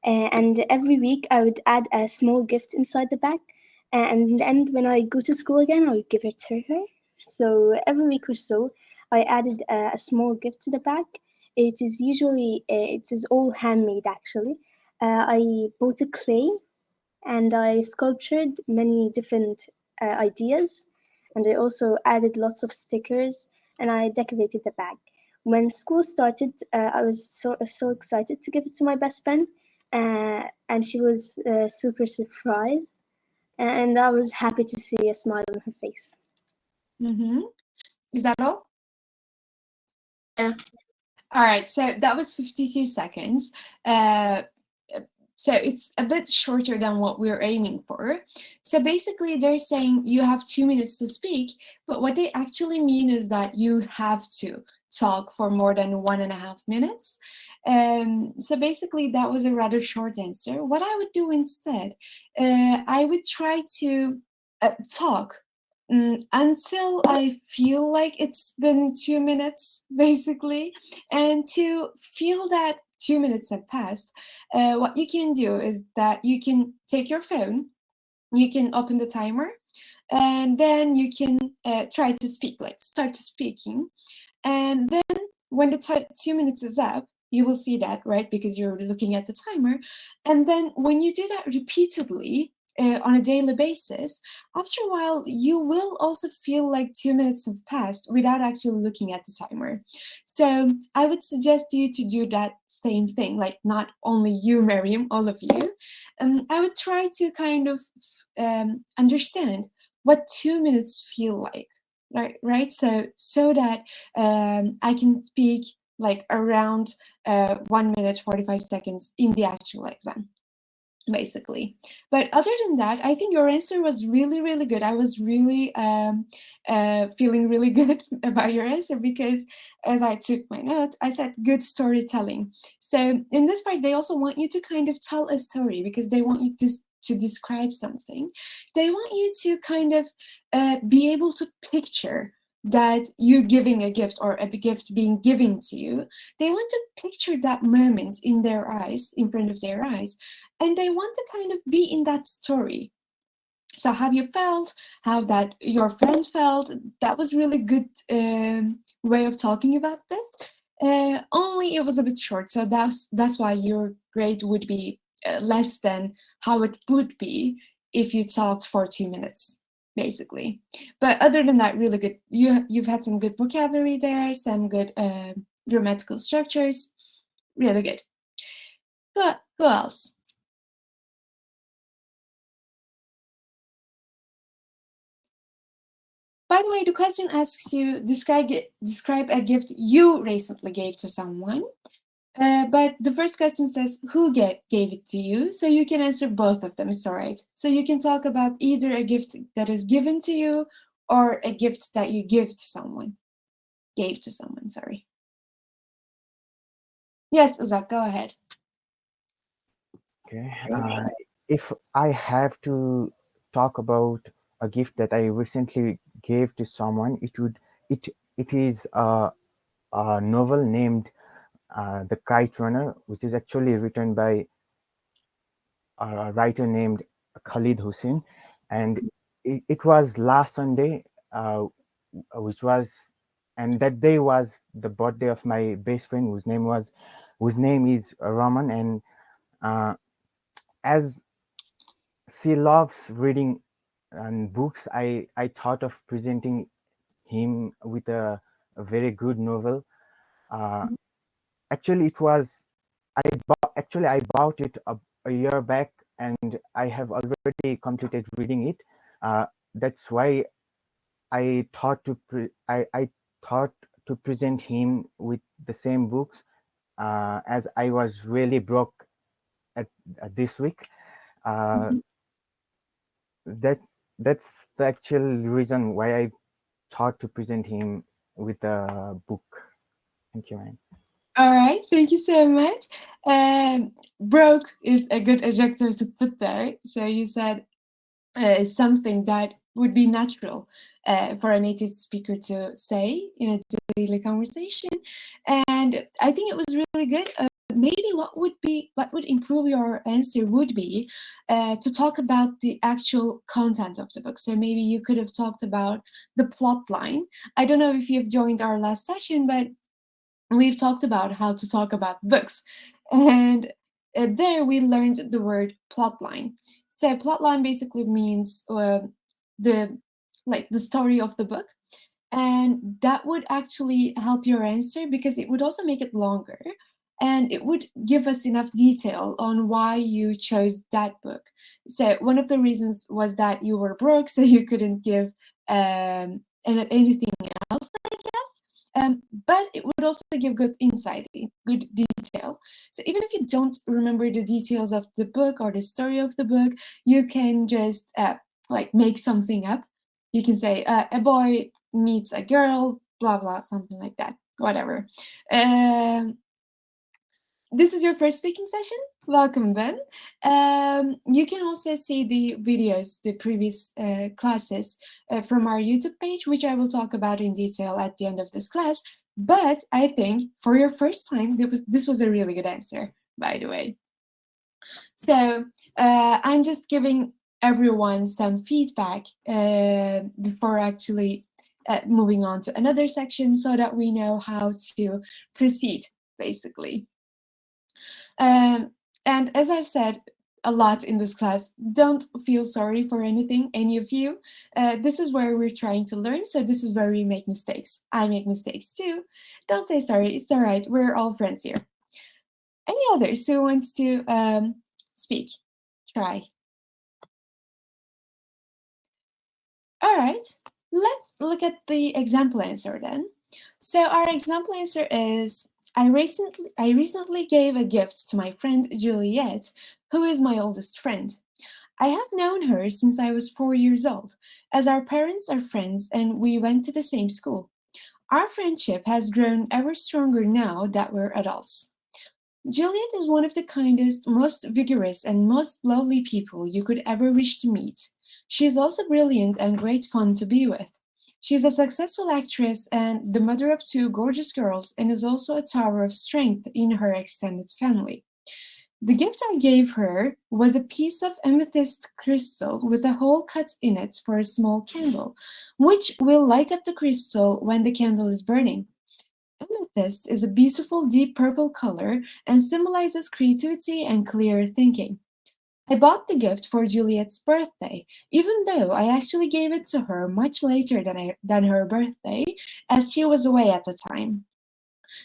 and every week I would add a small gift inside the bag, and in the end, when I go to school again, I would give it to her. So every week or so, I added a small gift to the bag. It is usually it is all handmade actually. I bought a clay and I sculptured many different ideas and I also added lots of stickers, and I decorated the bag. When school started, I was so excited to give it to my best friend, and she was super surprised, and I was happy to see a smile on her face. Is that all? Yeah. All right, so that was 52 seconds. So it's a bit shorter than what we're aiming for. So basically, they're saying you have 2 minutes to speak, but what they actually mean is that you have to talk for more than 1.5 minutes. So basically, that was a rather short answer. What I would do instead, I would try to talk until I feel like it's been 2 minutes, basically, and to feel that 2 minutes have passed, what you can do is that you can take your phone, you can open the timer, and then you can try to speak, like start speaking. And then when the 2 minutes is up, you will see that, right? Because you're looking at the timer. And then when you do that repeatedly, on a daily basis, after a while, you will also feel like 2 minutes have passed without actually looking at the timer. So I would suggest you to do that same thing, like not only you, Miriam, all of you. I would try to kind of understand what 2 minutes feel like. Right, so that I can speak like around 1 minute 45 seconds in the actual exam, basically. But other than that, I think your answer was really, really good. I was really feeling really good about your answer, because as I took my note, I said good storytelling. So in this part, they also want you to kind of tell a story, because they want you to describe something. They want you to kind of be able to picture that you giving a gift or a gift being given to you. They want to picture that moment in their eyes, in front of their eyes, and they want to kind of be in that story. So how you felt, how that your friend felt, that was really good way of talking about that. Only it was a bit short, so that's why your grade would be less than how it would be if you talked for 2 minutes, basically. But other than that, really good. You've had some good vocabulary there, some good grammatical structures, really good. But who else? By the way, the question asks you describe a gift you recently gave to someone. But the first question says who gave it to you, so you can answer both of them. It's all right. So you can talk about either a gift that is given to you or a gift that you gave to someone. Sorry. Yes, Uzak, go ahead. Okay. If I have to talk about a gift that I recently gave to someone, it is a novel named The Kite Runner, which is actually written by a writer named Khalid Hussein, and it was last Sunday, which was, and that day was the birthday of my best friend, whose name is Raman, and as she loves reading and books, I thought of presenting him with a very good novel. Actually, it was I bought it a year back, and I have already completed reading it. That's why I thought to present him with the same books, as I was really broke at this week. Uh, that that's the actual reason why I thought to present him with a book. Thank you, man. All right, thank you so much. Broke is a good adjective to put there. So you said something that would be natural for a native speaker to say in a daily conversation, and I think it was really good. Maybe what would improve your answer would be to talk about the actual content of the book. So maybe you could have talked about the plot line. I don't know if you've joined our last session, but we've talked about how to talk about books, and there we learned the word plotline. So plotline basically means the like the story of the book. And that would actually help your answer because it would also make it longer. And it would give us enough detail on why you chose that book. So one of the reasons was that you were broke, so you couldn't give anything else, I guess. But it would also give good insight, good detail. So even if you don't remember the details of the book or the story of the book, you can just like make something up. You can say a boy meets a girl, blah blah, something like that. Whatever. This is your first speaking session. Welcome, Ben. You can also see the videos, the previous classes from our YouTube page, which I will talk about in detail at the end of this class. But I think for your first time, this was a really good answer, by the way. So I'm just giving everyone some feedback before actually moving on to another section so that we know how to proceed, basically. And as I've said a lot in this class, don't feel sorry for anything, any of you. This is where we're trying to learn, so this is where we make mistakes. I make mistakes too. Don't say sorry, it's all right. We're all friends here. Any others who wants to speak? Try. All right, let's look at the example answer then. So our example answer is, I recently gave a gift to my friend Juliet, who is my oldest friend. I have known her since I was 4 years old, as our parents are friends and we went to the same school. Our friendship has grown ever stronger now that we're adults. Juliet is one of the kindest, most vigorous, and most lovely people you could ever wish to meet. She is also brilliant and great fun to be with. She is a successful actress and the mother of 2 gorgeous girls, and is also a tower of strength in her extended family. The gift I gave her was a piece of amethyst crystal with a hole cut in it for a small candle, which will light up the crystal when the candle is burning. Amethyst is a beautiful deep purple color and symbolizes creativity and clear thinking. I bought the gift for Juliet's birthday, even though I actually gave it to her much later than her birthday, as she was away at the time.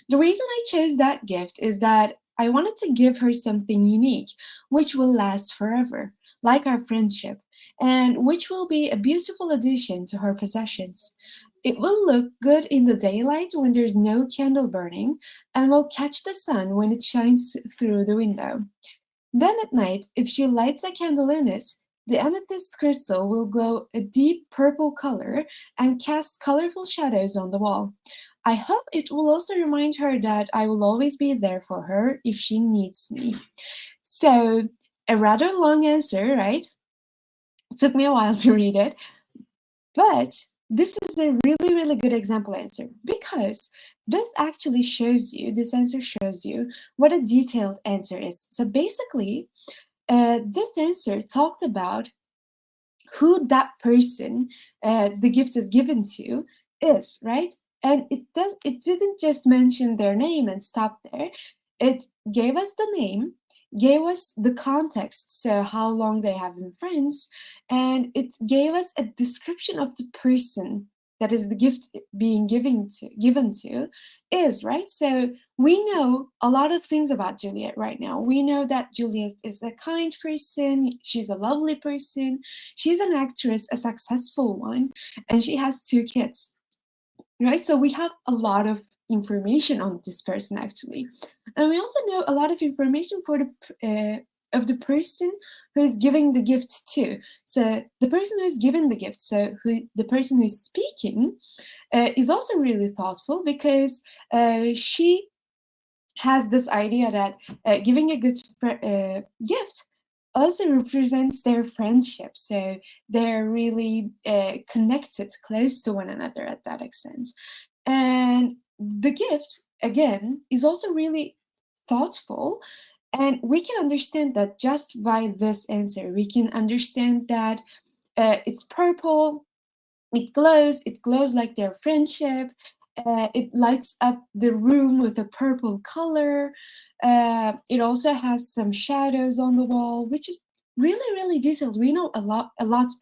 The reason I chose that gift is that I wanted to give her something unique, which will last forever, like our friendship, and which will be a beautiful addition to her possessions. It will look good in the daylight when there's no candle burning, and will catch the sun when it shines through the window. Then at night, if she lights a candle in it, the amethyst crystal will glow a deep purple color and cast colorful shadows on the wall. I hope it will also remind her that I will always be there for her if she needs me. So, a rather long answer, right? It took me a while to read it, but this is a really, really good example answer because this actually shows you, this answer shows you what a detailed answer is. So basically, this answer talked about who that person the gift is given to is, right? And it didn't just mention their name and stop there. It gave us the name, gave us the context, so how long they have been friends, and it gave us a description of the person that is the gift being given to is, right? So we know a lot of things about Juliet right now. We know that Juliet is a kind person, she's a lovely person, she's an actress, a successful one, and she has 2 kids, right? So we have a lot of information on this person actually, and we also know a lot of information for of the person who is giving the gift to. So the person who is given the gift, so the person who is speaking, is also really thoughtful because she has this idea that giving a good gift also represents their friendship. So they're really connected, close to one another at that extent. And the gift, again, is also really thoughtful. And we can understand that just by this answer. We can understand that it's purple, it glows like their friendship. It lights up the room with a purple color. It also has some shadows on the wall, which is really detailed. We know a lot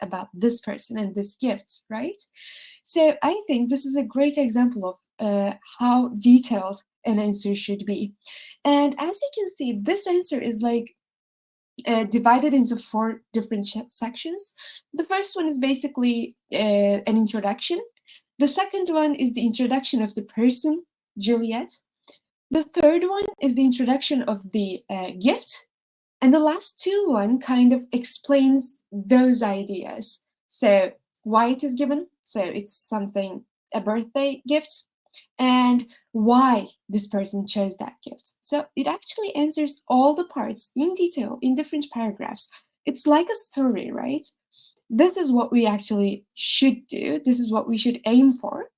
about this person and this gift, right? So I think this is a great example of how detailed an answer should be. And as you can see, this answer is like divided into 4 different sections. The first one is basically an introduction. The second one is the introduction of the person, Juliet. The third one is the introduction of the gift. And the last one kind of explains those ideas. So why it is given. So it's something, a birthday gift, and why this person chose that gift. So it actually answers all the parts in detail in different paragraphs. It's like a story, right? This is what we actually should do. This is what we should aim for.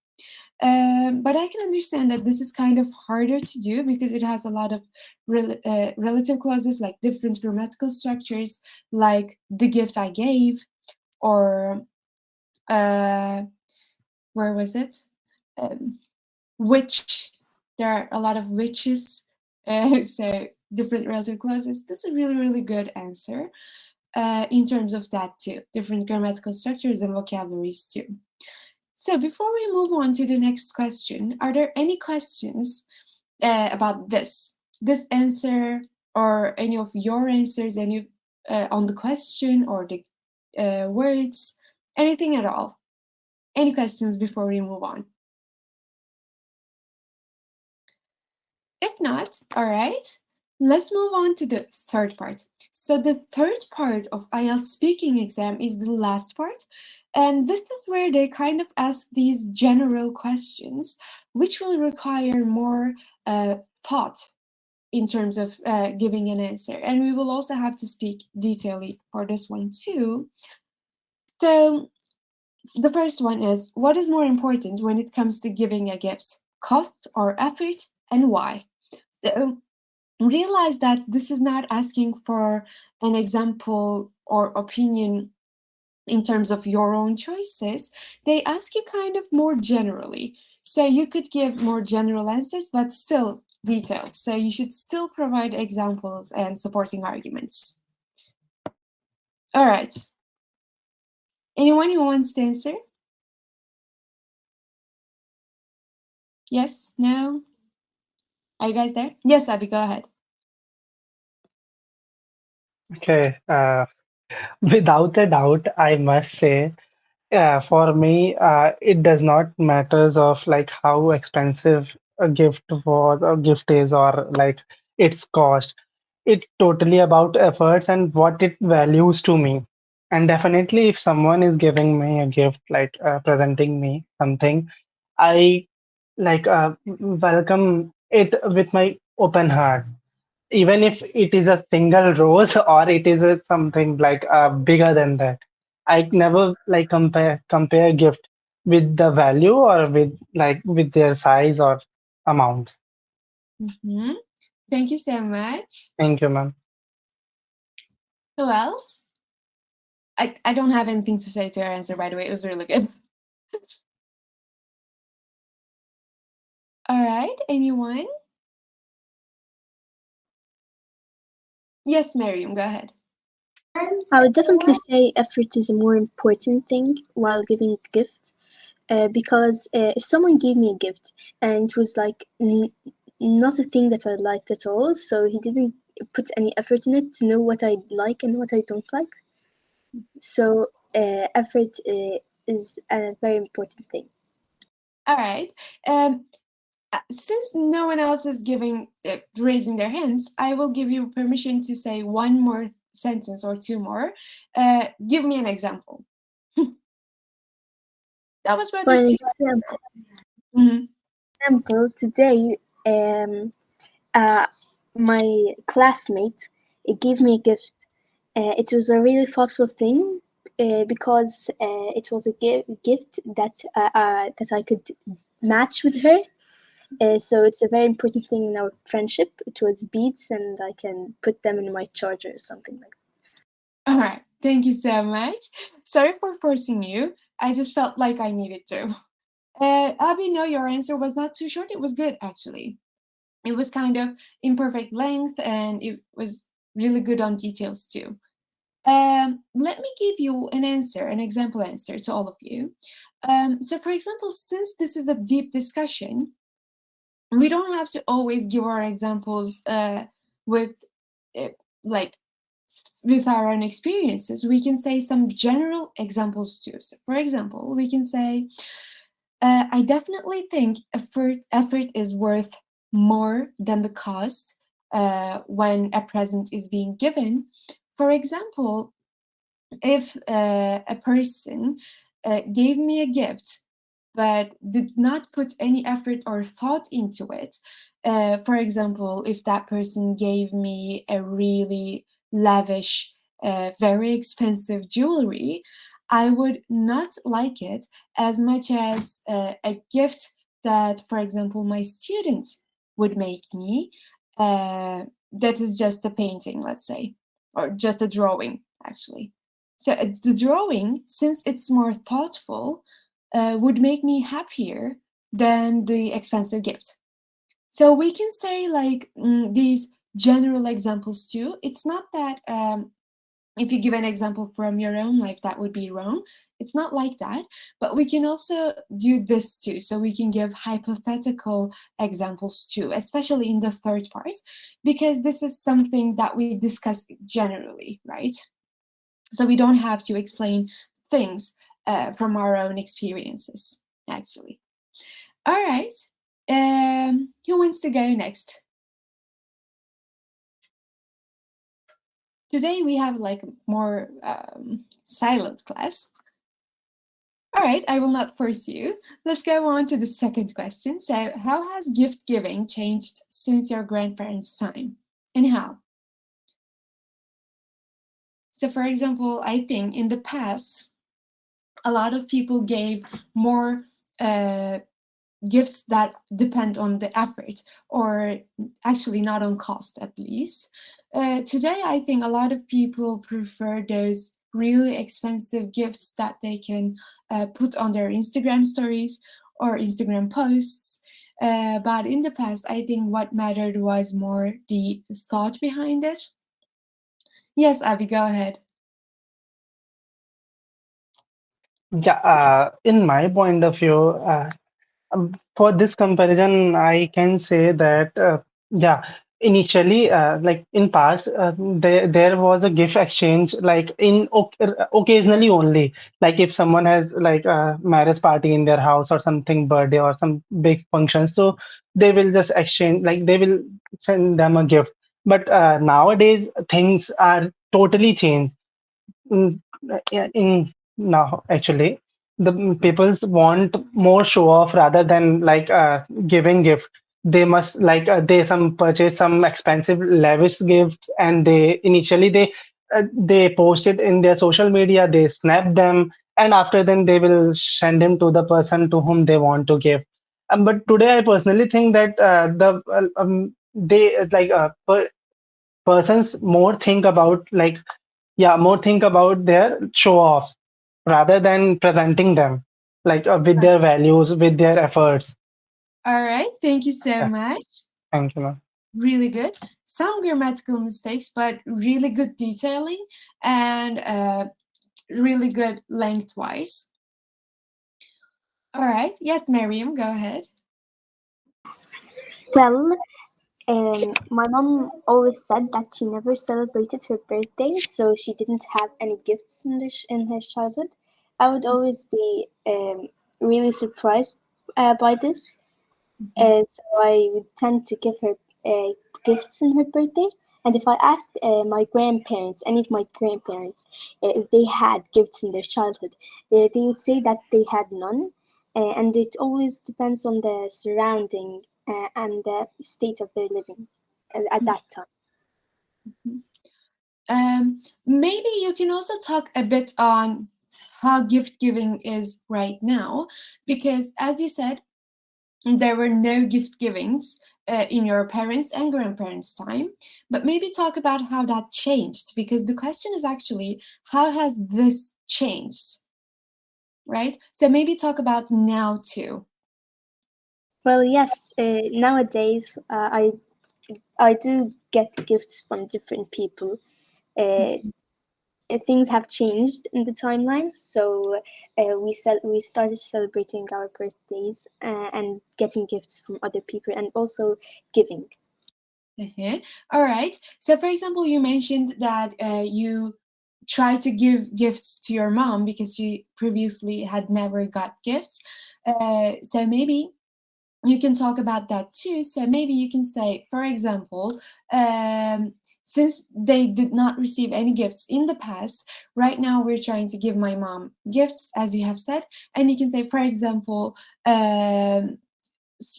But I can understand that this is kind of harder to do because it has a lot of relative clauses, like different grammatical structures, like the gift I gave, or where was it? Which. There are a lot of whiches, so different relative clauses. This is a really good answer in terms of that too. Different grammatical structures and vocabularies too. So before we move on to the next question, are there any questions about this answer, or any of your answers, any on the question or the words, anything at all? Any questions before we move on? If not, all right, let's move on to the third part. So the third part of IELTS speaking exam is the last part. And this is where they kind of ask these general questions, which will require more thought in terms of giving an answer. And we will also have to speak detailedly for this one too. So the first one is, what is more important when it comes to giving a gift, cost or effort, and why? So realize that this is not asking for an example or opinion in terms of your own choices. They ask you kind of more generally. So you could give more general answers, but still detailed. So you should still provide examples and supporting arguments. All right. Anyone who wants to answer? Yes? No? Are you guys there? Yes, Abby, go ahead. Okay, without a doubt, I must say, for me, it does not matters of like how expensive a gift was or gift is, or like its cost. It's totally about efforts and what it values to me. And definitely, if someone is giving me a gift, like presenting me something, I like welcome it with my open heart, even if it is a single rose or it is something like bigger than that. I never like compare gift with the value or with like with their size or amount. Thank you so much. Thank you, ma'am. Who else? I don't have anything to say to your answer, by the way. It was really good. All right, anyone? Yes, Miriam, go ahead. I would definitely say effort is a more important thing while giving a gift, because if someone gave me a gift and it was like not a thing that I liked at all, so he didn't put any effort in it to know what I like and what I don't like. So effort is a very important thing. All right. Since no one else is raising their hands, I will give you permission to say one more sentence or two more. Give me an example. That was For rather an two. example, Mhm. today my classmate gave me a gift. It was a really thoughtful thing because it was a gift that I could match with her. So it's a very important thing in our friendship. It was beads, and I can put them in my charger or something like that. All right. Thank you so much. Sorry for forcing you. I just felt like I needed to. Abby, no, your answer was not too short. It was good, actually. It was kind of imperfect length, and it was really good on details too. Let me give you an answer, an example answer to all of you. So, for example, since this is a deep discussion, we don't have to always give our examples with like with our own experiences. We can say some general examples too. So, for example, we can say, I definitely think effort is worth more than the cost when a present is being given. For example, if a person gave me a gift but did not put any effort or thought into it, for example, if that person gave me a really lavish, very expensive jewelry, I would not like it as much as a gift that, for example, my students would make me. That is just a painting, let's say, or just a drawing, actually. So the drawing, since it's more thoughtful, would make me happier than the expensive gift. So we can say like these general examples too. It's not that if you give an example from your own life, that would be wrong. It's not like that. But we can also do this too. So we can give hypothetical examples too, especially in the third part, because this is something that we discuss generally, right? So we don't have to explain things from our own experiences, actually. All right. Who wants to go next? Today we have like a more silent class. All right, I will not force you. Let's go on to the second question. So, how has gift giving changed since your grandparents' time, and how? So, for example, I think in the past, a lot of people gave more gifts that depend on the effort, or actually not on cost, at least. Today, I think a lot of people prefer those really expensive gifts that they can put on their Instagram stories or Instagram posts. But in the past, I think what mattered was more the thought behind it. Yes, Abby, go ahead. Yeah, in my point of view, for this comparison, I can say that yeah, initially, like in past, there was a gift exchange, like occasionally only. Like if someone has like a marriage party in their house or something, birthday or some big function, so they will just exchange, like they will send them a gift. But nowadays, things are totally changed. Mm, yeah, in now actually the peoples want more show off rather than like giving gift. They must like they some purchase some expensive lavish gifts, and they post it in their social media, they snap them, and after then they will send them to the person to whom they want to give. But today I personally think that they like persons more think about like, yeah, more think about their show offs rather than presenting them like with their values, with their efforts. All right, thank you so Yeah, much. thank you, ma'am. Really good. Some grammatical mistakes, but really good detailing and really good lengthwise. All right. Yes, Miriam, go ahead. Well, my mom always said that she never celebrated her birthday, so she didn't have any gifts in her childhood. I would always be really surprised by this. So I would tend to give her gifts on her birthday. And if I asked my grandparents, any of my grandparents, if they had gifts in their childhood, they would say that they had none. And it always depends on the surrounding and the state of their living at that time. Maybe you can also talk a bit on how gift giving is right now, because as you said, there were no gift givings in your parents' and grandparents' time, but maybe talk about how that changed, because the question is actually, how has this changed, right? So maybe talk about now too. Well, yes, nowadays I do get gifts from different people. Uh, things have changed in the timeline. So we started celebrating our birthdays and getting gifts from other people, and also giving. All right. So, for example, you mentioned that you try to give gifts to your mom because she previously had never got gifts. So maybe you can talk about that too. So maybe you can say, for example, since they did not receive any gifts in the past, right now we're trying to give my mom gifts, as you have said. And you can say, for example,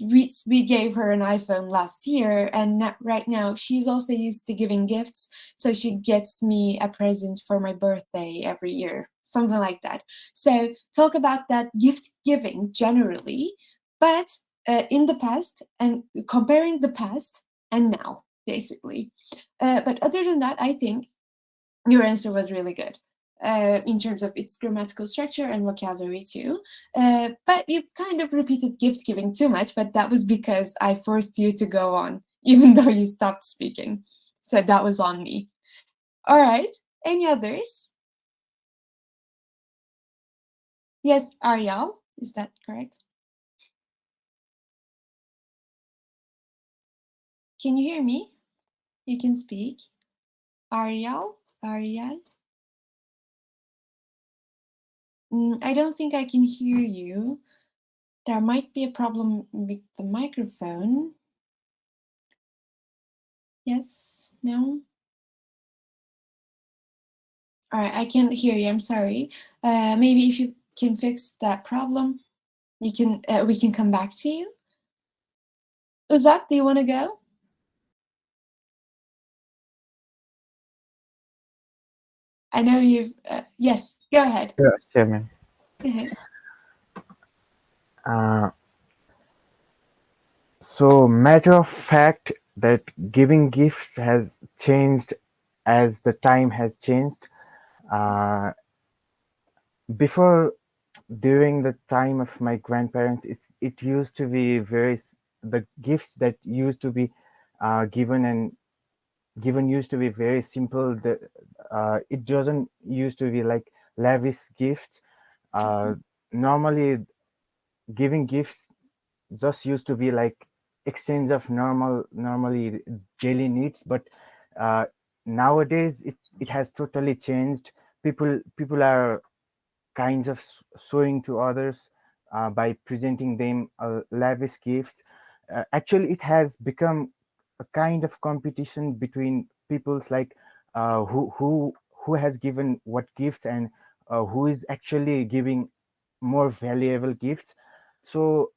we gave her an iPhone last year, and right now she's also used to giving gifts, so she gets me a present for my birthday every year, something like that. So talk about that gift giving generally, but in the past, and comparing the past and now, basically. But other than that, I think your answer was really good. In terms of its grammatical structure and vocabulary too. But you've kind of repeated gift giving too much, but that was because I forced you to go on, even though you stopped speaking. So that was on me. All right. Any others? Yes, Ariel, is that correct? Can you hear me? You can speak. Ariel? I don't think I can hear you. There might be a problem with the microphone. Yes? No? All right, I can't hear you. I'm sorry. Maybe if you can fix that problem, you can. We can come back to you. Uzak, do you want to go? I know you've. Yes, go ahead. Yes, Chairman. Go ahead. So, matter of fact that giving gifts has changed as the time has changed. Before, during the time of my grandparents, it used to be the gifts that used to be given used to be very simple. It doesn't used to be like lavish gifts. Normally, giving gifts just used to be like exchange of normally daily needs, but uh, nowadays it has totally changed. People are kinds of showing to others by presenting them lavish gifts. Actually, it has become a kind of competition between people's, like who has given what gift, and who is actually giving more valuable gifts. So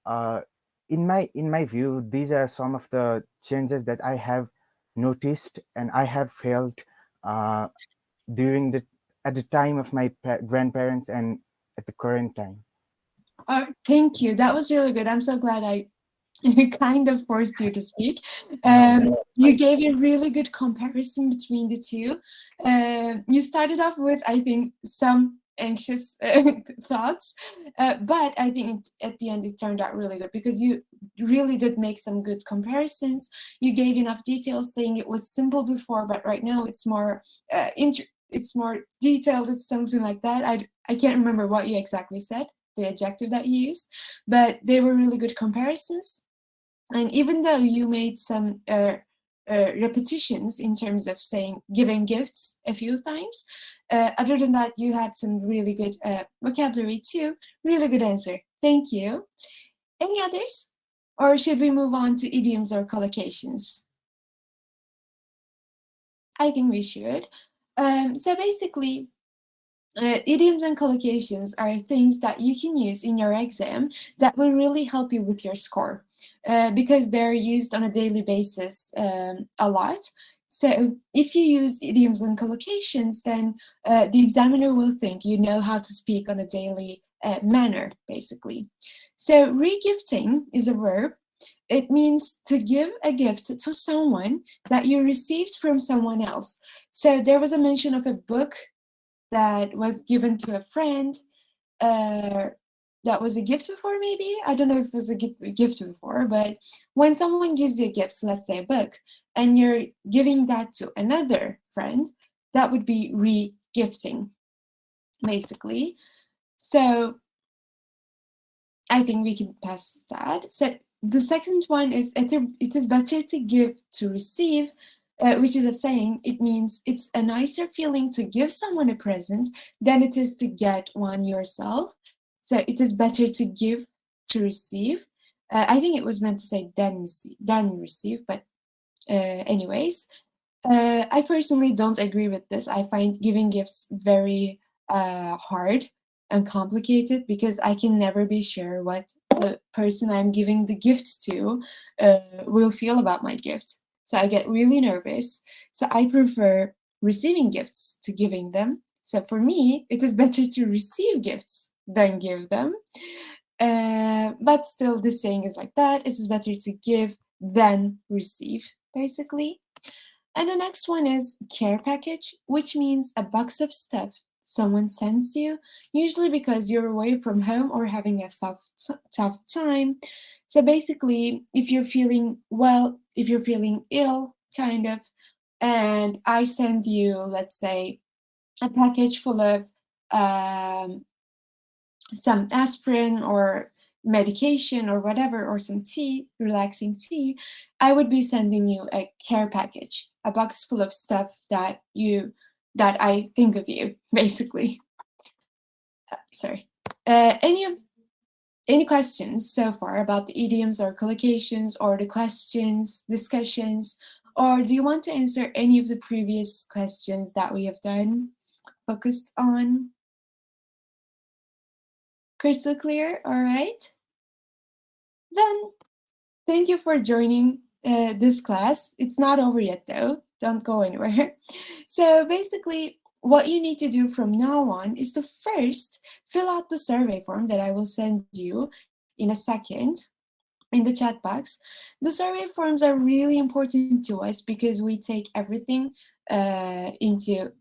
uh, in my view, these are some of the changes that I have noticed and I have felt uh, during the at the time of my grandparents and at the current time. Thank you. That was really good. I'm so glad I kind of forced you to speak. No, You gave a really good comparison between the two. You started off with, I think, some anxious thoughts, but I think at the end it turned out really good because you really did make some good comparisons. You gave enough details, saying it was simple before, but right now it's more it's more detailed. It's something like that. I can't remember what you exactly said, the adjective that you used, but they were really good comparisons. And even though you made some repetitions in terms of saying giving gifts a few times, other than that, you had some really good vocabulary too. Really good answer. Thank you. Any others? Or should we move on to idioms or collocations? I think we should. So basically, idioms and collocations are things that you can use in your exam that will really help you with your score because they're used on a daily basis a lot. So if you use idioms and collocations, then the examiner will think you know how to speak on a daily manner, basically. So regifting is a verb. It means to give a gift to someone that you received from someone else. So there was a mention of a book that was given to a friend that was a gift before, maybe. I don't know if it was a gift before, but when someone gives you a gift, let's say a book, and you're giving that to another friend, that would be gifting, basically. So I think we can pass that. So the second one is it is better to give to receive, which is a saying. It means it's a nicer feeling to give someone a present than it is to get one yourself. So it is better to give to receive. I think it was meant to say than receive, but anyways, I personally don't agree with this. I find giving gifts very hard and complicated because I can never be sure what the person I'm giving the gift to will feel about my gift. So I get really nervous. So I prefer receiving gifts to giving them. So for me, it is better to receive gifts than give them. But still, this saying is like that. It is better to give than receive, basically. And the next one is care package, which means a box of stuff someone sends you, usually because you're away from home or having a tough time. So basically, if you're feeling well, if you're feeling ill, kind of, and I send you, let's say, a package full of some aspirin or medication or whatever, or some tea, relaxing tea, I would be sending you a care package, a box full of stuff that I think of you, basically. Sorry. Any questions so far about the idioms or collocations or the questions, discussions, or do you want to answer any of the previous questions that we have done, focused on? Crystal clear? All right. Then thank you for joining this class. It's not over yet though. Don't go anywhere. So basically, what you need to do from now on is to first fill out the survey form that I will send you in a second in the chat box. The survey forms are really important to us because we take everything into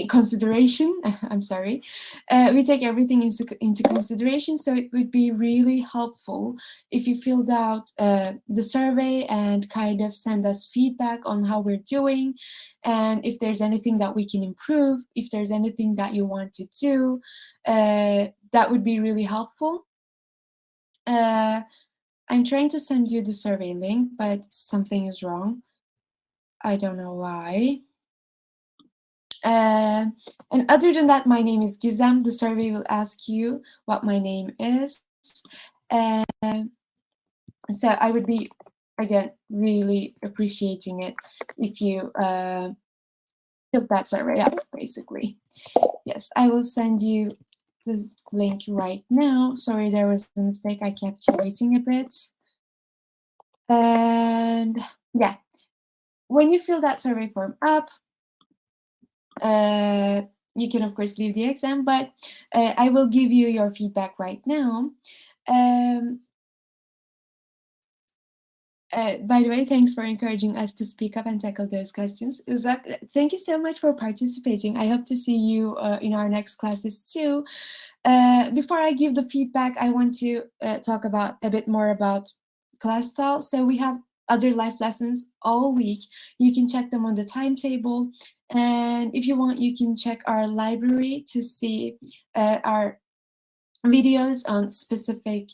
consideration. I'm sorry. We take everything into consideration, so it would be really helpful if you filled out the survey and kind of send us feedback on how we're doing, and if there's anything that we can improve, if there's anything that you want to do, that would be really helpful. I'm trying to send you the survey link, but something is wrong. I don't know why. And other than that, my name is Gizem. The survey will ask you what my name is. So I would be, again, really appreciating it if you fill that survey up, basically. Yes, I will send you this link right now. Sorry, there was a mistake. I kept you waiting a bit. And yeah, when you fill that survey form up, you can, of course, leave the exam, but I will give you your feedback right now. By the way, thanks for encouraging us to speak up and tackle those questions. Uzak, thank you so much for participating. I hope to see you in our next classes too. Before I give the feedback, I want to talk about a bit more about Clasital. So we have other live lessons all week. You can check them on the timetable. And if you want, you can check our library to see our videos on specific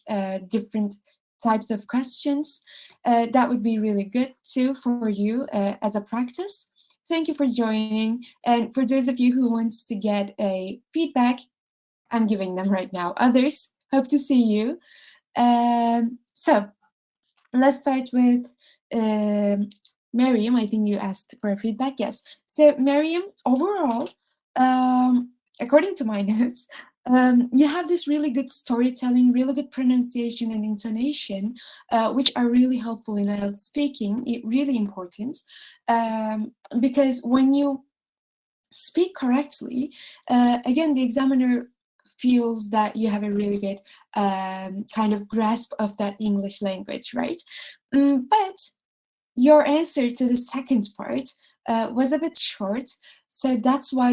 different types of questions. That would be really good too for you as a practice. Thank you for joining. And for those of you who wants to get a feedback, I'm giving them right now. Others, hope to see you. So let's start with Miriam. I think you asked for feedback. Yes. So Miriam, overall, according to my notes, you have this really good storytelling, really good pronunciation and intonation, which are really helpful in IELTS speaking. Really important, because when you speak correctly, again, the examiner feels that you have a really good kind of grasp of that English language, right? But your answer to the second part was a bit short, so that's why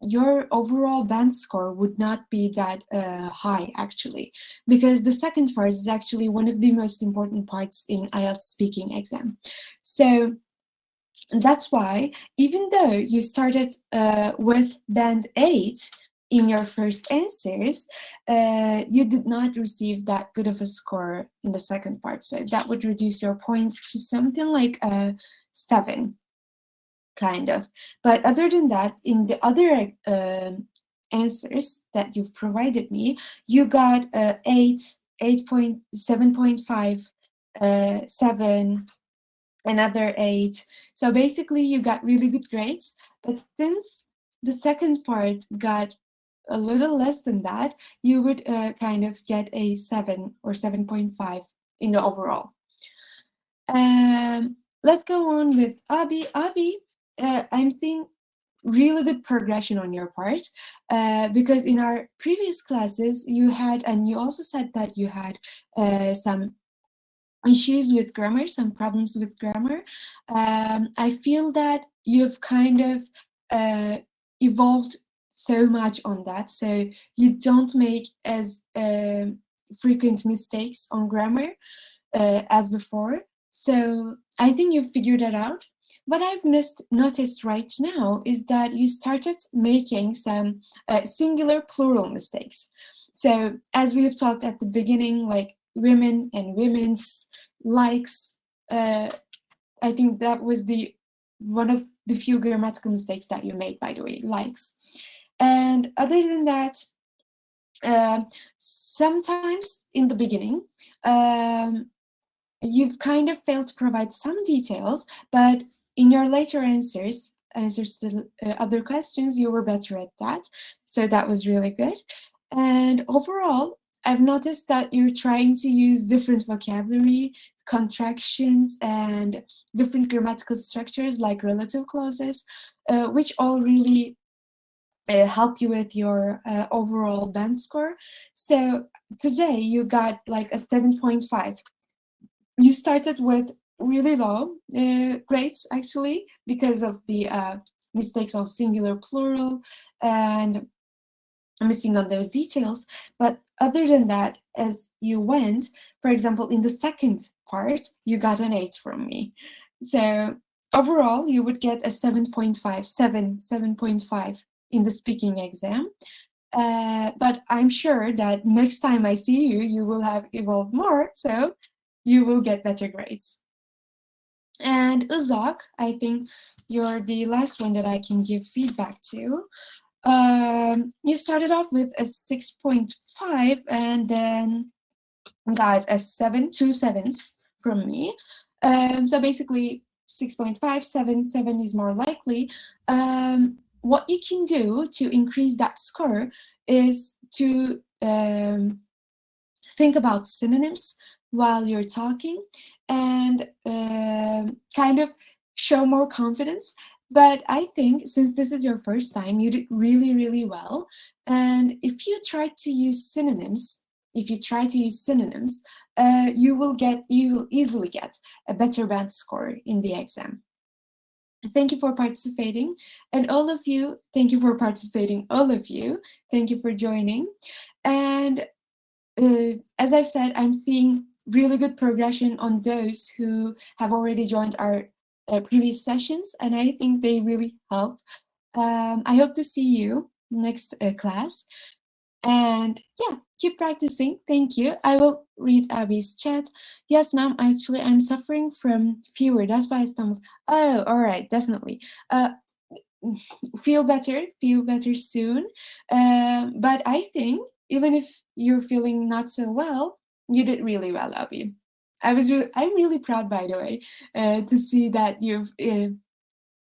your overall band score would not be that high, actually, because the second part is actually one of the most important parts in IELTS speaking exam. So And that's why, even though you started with band 8 in your first answers, you did not receive that good of a score in the second part. So that would reduce your points to something like a 7, kind of. But other than that, in the other answers that you've provided me, you got 8, 7.5, 7, another 8. So basically you got really good grades, but since the second part got a little less than that, you would kind of get a 7 or 7.5 in the overall. Let's go on with Abi. Abi, I'm seeing really good progression on your part, because in our previous classes you had, and you also said that you had some issues with grammar, some problems with grammar. I feel that you've kind of evolved so much on that, so you don't make as frequent mistakes on grammar as before. So I think you've figured that out. What I've noticed right now is that you started making some singular plural mistakes. So as we have talked at the beginning, like women and women's, likes, I think that was one of the few grammatical mistakes that you made, by the way, likes. And other than that, sometimes in the beginning, you've kind of failed to provide some details, but in your later answers to other questions, you were better at that. So that was really good. And overall, I've noticed that you're trying to use different vocabulary, contractions, and different grammatical structures like relative clauses, which all really help you with your overall band score. So today you got like a 7.5. You started with really low grades, actually, because of the mistakes of singular, plural, and missing on those details. But other than that, as you went, for example, in the second part, you got an 8 from me. So overall, you would get a 7.5, 7.5 in the speaking exam. But I'm sure that next time I see you, you will have evolved more, so you will get better grades. And Uzak, I think you're the last one that I can give feedback to. You started off with a 6.5 and then got a 7, 2 sevens from me. So basically 6.5, 7, 7 is more likely. What you can do to increase that score is to think about synonyms while you're talking and kind of show more confidence. But I think since this is your first time, you did really, really well. And if you try to use synonyms, you will easily get a better band score in the exam. Thank you for participating. And all of you, thank you for participating, all of you. Thank you for joining. And as I've said, I'm seeing really good progression on those who have already joined our previous sessions, and I think they really help. I hope to see you next class. And yeah, keep practicing. Thank you. I will read Abby's chat. Yes, ma'am, actually, I'm suffering from fever. That's why I stumbled. Oh, all right, definitely. Feel better soon. But I think even if you're feeling not so well, you did really well, Abby. I'm really proud, by the way, to see that you've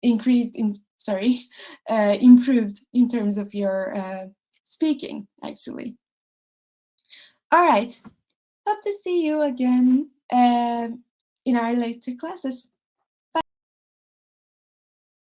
improved in terms of your speaking, actually. All right, hope to see you again in our later classes.